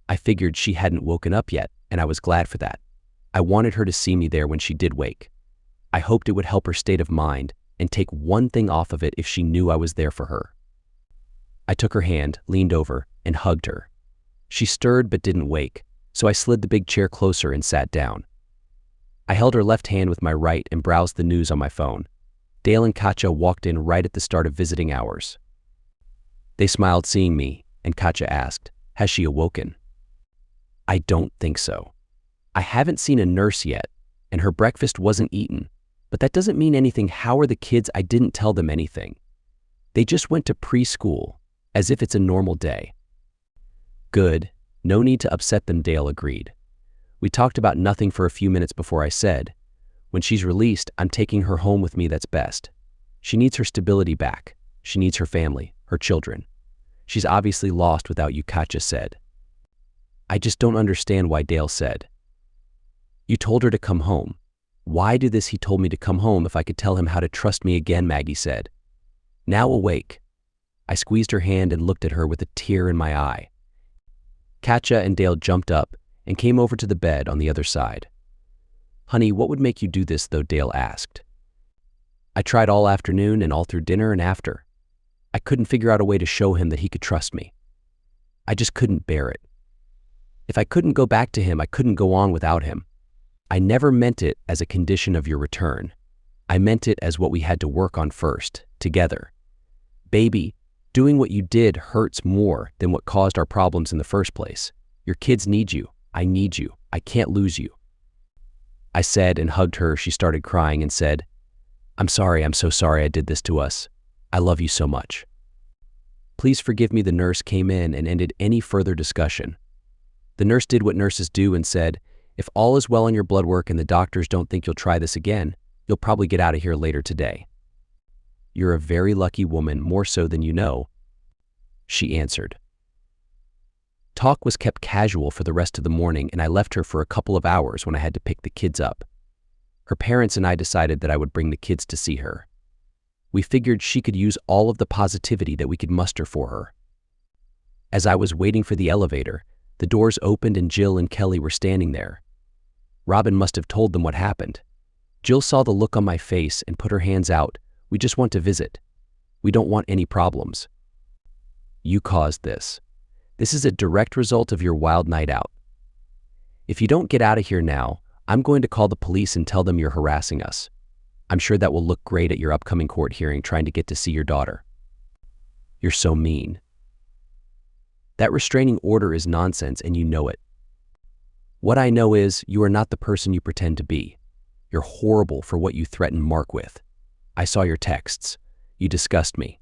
S1: I figured she hadn't woken up yet, and I was glad for that. I wanted her to see me there when she did wake. I hoped it would help her state of mind and take one thing off of it if she knew I was there for her. I took her hand, leaned over, and hugged her. She stirred but didn't wake, so I slid the big chair closer and sat down. I held her left hand with my right and browsed the news on my phone. Dale and Katja walked in right at the start of visiting hours. They smiled seeing me, and Katja asked, "Has she awoken?" I don't think so. I haven't seen a nurse yet, and her breakfast wasn't eaten, but that doesn't mean anything. How are the kids? I didn't tell them anything. They just went to preschool, as if it's a normal day. Good, no need to upset them, Dale agreed. We talked about nothing for a few minutes before I said, "When she's released, I'm taking her home with me. That's best. She needs her stability back. She needs her family, her children. She's obviously lost without you," Katja said. I just don't understand why. Dale said. You told her to come home. Why do this? He told me to come home if I could tell him how to trust me again, Maggie said. Now awake. I squeezed her hand and looked at her with a tear in my eye. Katja and Dale jumped up and came over to the bed on the other side. Honey, what would make you do this though? Dale asked. I tried all afternoon and all through dinner and after. I couldn't figure out a way to show him that he could trust me. I just couldn't bear it. If I couldn't go back to him, I couldn't go on without him. I never meant it as a condition of your return. I meant it as what we had to work on first, together. Baby, doing what you did hurts more than what caused our problems in the first place. Your kids need you. I need you. I can't lose you. I said and hugged her. She started crying and said, I'm sorry. I'm so sorry I did this to us. I love you so much. Please forgive me. The nurse came in and ended any further discussion. The nurse did what nurses do and said, if all is well on your blood work and the doctors don't think you'll try this again, you'll probably get out of here later today. You're a very lucky woman, more so than you know, she answered. Talk was kept casual for the rest of the morning, and I left her for a couple of hours when I had to pick the kids up. Her parents and I decided that I would bring the kids to see her. We figured she could use all of the positivity that we could muster for her. As I was waiting for the elevator, the doors opened and Jill and Kelly were standing there. Robin must have told them what happened. Jill saw the look on my face and put her hands out. We just want to visit. We don't want any problems. You caused this. This is a direct result of your wild night out. If you don't get out of here now, I'm going to call the police and tell them you're harassing us. I'm sure that will look great at your upcoming court hearing trying to get to see your daughter. You're so mean. That restraining order is nonsense and you know it. What I know is you are not the person you pretend to be. You're horrible for what you threatened Mark with. I saw your texts. You disgust me.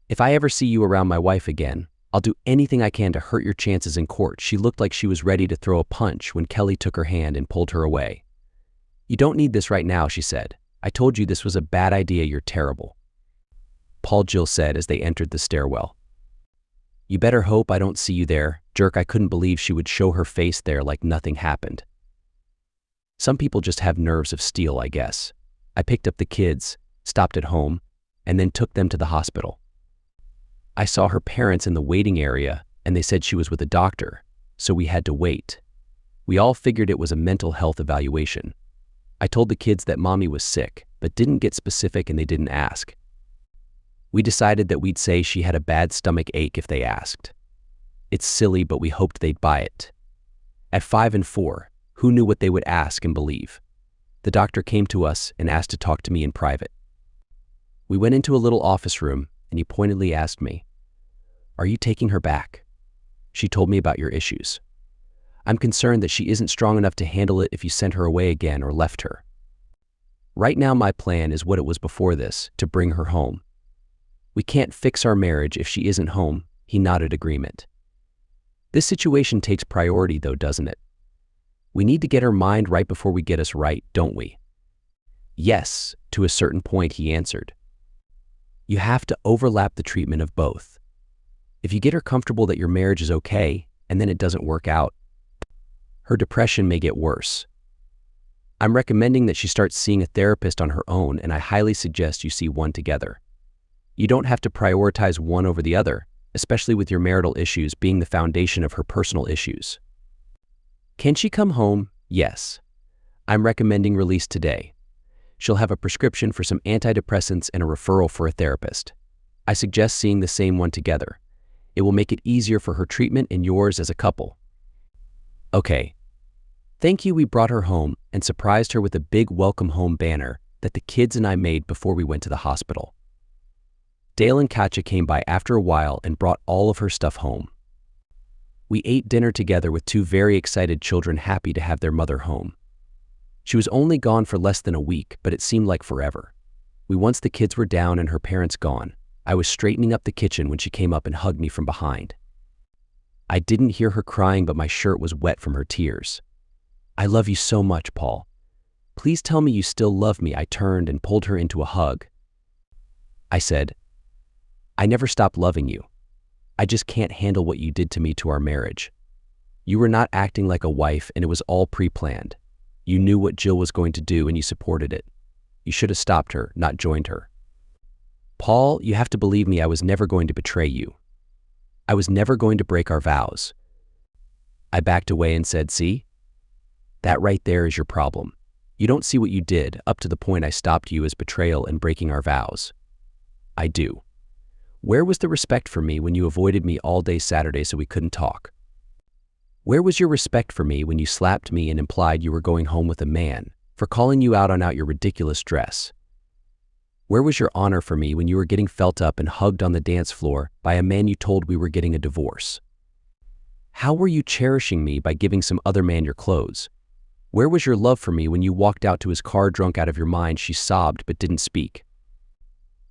S1: If I ever see you around my wife again, I'll do anything I can to hurt your chances in court. She looked like she was ready to throw a punch when Kelly took her hand and pulled her away. You don't need this right now, she said. I told you this was a bad idea. You're terrible. Paul, Jill said as they entered the stairwell. You better hope I don't see you there, jerk. I couldn't believe she would show her face there like nothing happened. Some people just have nerves of steel, I guess. I picked up the kids, stopped at home, and then took them to the hospital. I saw her parents in the waiting area, and they said she was with a doctor, so we had to wait. We all figured it was a mental health evaluation. I told the kids that mommy was sick, but didn't get specific and they didn't ask. We decided that we'd say she had a bad stomach ache if they asked. It's silly, but we hoped they'd buy it. At 5 and 4, who knew what they would ask and believe? The doctor came to us and asked to talk to me in private. We went into a little office room, and he pointedly asked me, "Are you taking her back? She told me about your issues. I'm concerned that she isn't strong enough to handle it if you sent her away again or left her. Right now my plan is what it was before this, to bring her home. We can't fix our marriage if she isn't home." He nodded agreement. This situation takes priority though, doesn't it? We need to get her mind right before we get us right, don't we? Yes, to a certain point, he answered. You have to overlap the treatment of both. If you get her comfortable that your marriage is okay, and then it doesn't work out, her depression may get worse. I'm recommending that she starts seeing a therapist on her own, and I highly suggest you see one together. You don't have to prioritize one over the other, especially with your marital issues being the foundation of her personal issues. Can she come home? Yes. I'm recommending release today. She'll have a prescription for some antidepressants and a referral for a therapist. I suggest seeing the same one together. It will make it easier for her treatment and yours as a couple. Okay. Thank you. We brought her home and surprised her with a big welcome home banner that the kids and I made before we went to the hospital. Dale and Katja came by after a while and brought all of her stuff home. We ate dinner together with two very excited children, happy to have their mother home. She was only gone for less than a week, but it seemed like forever. Once the kids were down and her parents gone, I was straightening up the kitchen when she came up and hugged me from behind. I didn't hear her crying, but my shirt was wet from her tears. I love you so much, Paul. Please tell me you still love me. I turned and pulled her into a hug. I said, I never stopped loving you. I just can't handle what you did to me, to our marriage. You were not acting like a wife, and it was all pre-planned. You knew what Jill was going to do and you supported it. You should have stopped her, not joined her. Paul, you have to believe me, I was never going to betray you. I was never going to break our vows. I backed away and said, see? That right there is your problem. You don't see what you did up to the point I stopped you as betrayal and breaking our vows. I do. Where was the respect for me when you avoided me all day Saturday so we couldn't talk? Where was your respect for me when you slapped me and implied you were going home with a man for calling you out on your ridiculous dress? Where was your honor for me when you were getting felt up and hugged on the dance floor by a man you told we were getting a divorce? How were you cherishing me by giving some other man your clothes? Where was your love for me when you walked out to his car drunk out of your mind? She sobbed but didn't speak.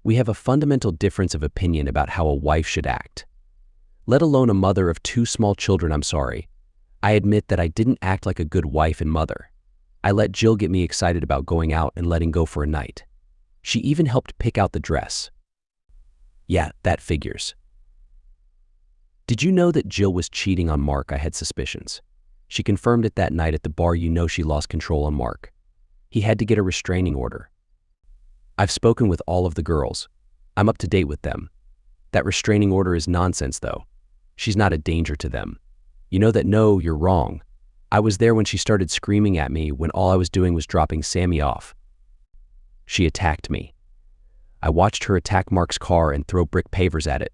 S1: We have a fundamental difference of opinion about how a wife should act. Let alone a mother of two small children. I'm sorry. I admit that I didn't act like a good wife and mother. I let Jill get me excited about going out and letting go for a night. She even helped pick out the dress. Yeah, that figures. Did you know that Jill was cheating on Mark? I had suspicions. She confirmed it that night at the bar. You know, she lost control on Mark. He had to get a restraining order. I've spoken with all of the girls. I'm up to date with them. That restraining order is nonsense though. She's not a danger to them. You know that? No, you're wrong. I was there when she started screaming at me when all I was doing was dropping Sammy off. She attacked me. I watched her attack Mark's car and throw brick pavers at it.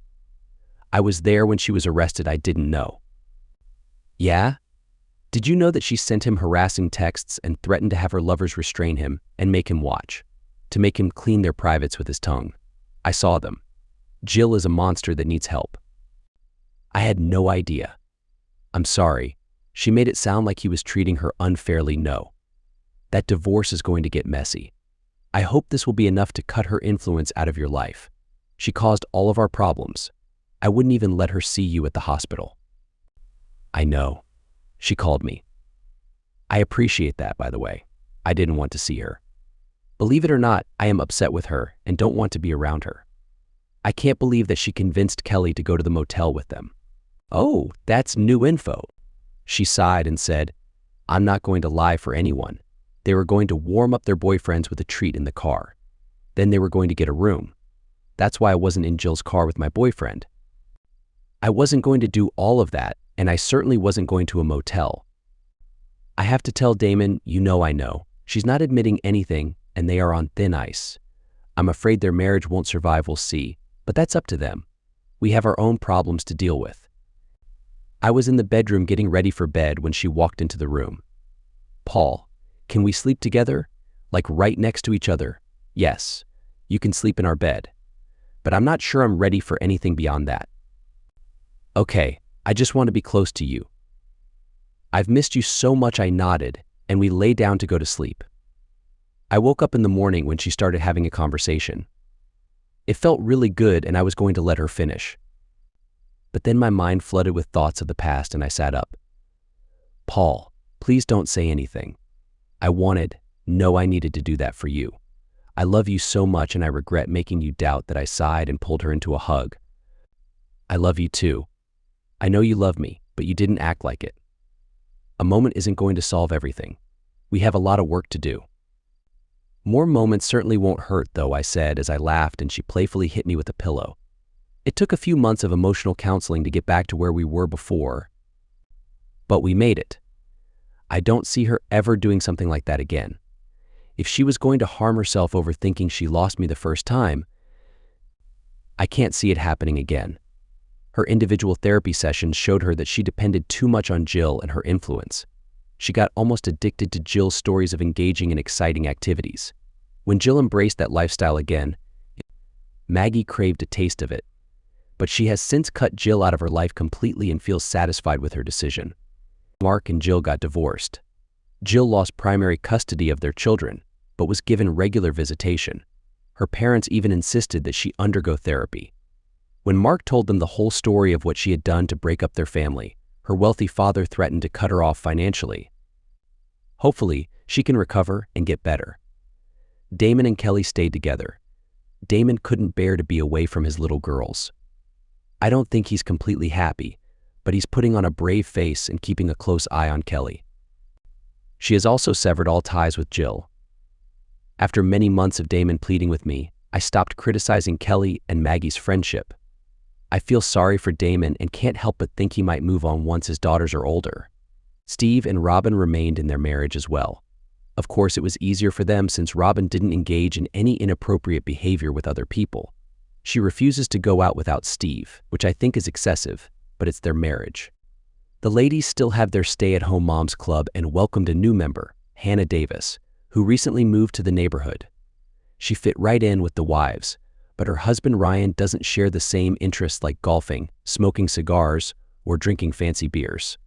S1: I was there when she was arrested. I didn't know. Yeah? Did you know that she sent him harassing texts and threatened to have her lovers restrain him and make him watch, to make him clean their privates with his tongue? I saw them. Jill is a monster that needs help. I had no idea. I'm sorry. She made it sound like he was treating her unfairly. No. That divorce is going to get messy. I hope this will be enough to cut her influence out of your life. She caused all of our problems. I wouldn't even let her see you at the hospital. I know. She called me. I appreciate that, by the way. I didn't want to see her. Believe it or not, I am upset with her and don't want to be around her. I can't believe that she convinced Kelly to go to the motel with them. Oh, that's new info. She sighed and said, I'm not going to lie for anyone. They were going to warm up their boyfriends with a treat in the car. Then they were going to get a room. That's why I wasn't in Jill's car with my boyfriend. I wasn't going to do all of that, and I certainly wasn't going to a motel. I have to tell Damon, I know. She's not admitting anything, and they are on thin ice. I'm afraid their marriage won't survive, we'll see, but that's up to them. We have our own problems to deal with. I was in the bedroom getting ready for bed when she walked into the room. Paul, can we sleep together? Like right next to each other? Yes, you can sleep in our bed. But I'm not sure I'm ready for anything beyond that. Okay, I just want to be close to you. I've missed you so much. I nodded, and we lay down to go to sleep. I woke up in the morning when she started having a conversation. It felt really good, and I was going to let her finish. But then my mind flooded with thoughts of the past, and I sat up. Paul, please don't say anything. I needed to do that for you. I love you so much, and I regret making you doubt that. I sighed and pulled her into a hug. I love you too. I know you love me, but you didn't act like it. A moment isn't going to solve everything. We have a lot of work to do. More moments certainly won't hurt, though, I said as I laughed and she playfully hit me with a pillow. It took a few months of emotional counseling to get back to where we were before, but we made it. I don't see her ever doing something like that again. If she was going to harm herself over thinking she lost me the first time, I can't see it happening again. Her individual therapy sessions showed her that she depended too much on Jill and her influence. She got almost addicted to Jill's stories of engaging in exciting activities. When Jill embraced that lifestyle again, Maggie craved a taste of it. But she has since cut Jill out of her life completely and feels satisfied with her decision. Mark and Jill got divorced. Jill lost primary custody of their children, but was given regular visitation. Her parents even insisted that she undergo therapy. When Mark told them the whole story of what she had done to break up their family, her wealthy father threatened to cut her off financially. Hopefully, she can recover and get better. Damon and Kelly stayed together. Damon couldn't bear to be away from his little girls. I don't think he's completely happy, but he's putting on a brave face and keeping a close eye on Kelly. She has also severed all ties with Jill. After many months of Damon pleading with me, I stopped criticizing Kelly and Maggie's friendship. I feel sorry for Damon and can't help but think he might move on once his daughters are older. Steve and Robin remained in their marriage as well. Of course, it was easier for them since Robin didn't engage in any inappropriate behavior with other people. She refuses to go out without Steve, which I think is excessive, but it's their marriage. The ladies still have their stay-at-home moms club and welcomed a new member, Hannah Davis, who recently moved to the neighborhood. She fit right in with the wives, but her husband Ryan doesn't share the same interests like golfing, smoking cigars, or drinking fancy beers.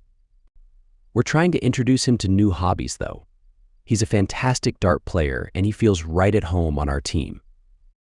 S1: We're trying to introduce him to new hobbies, though. He's a fantastic dart player, and he feels right at home on our team.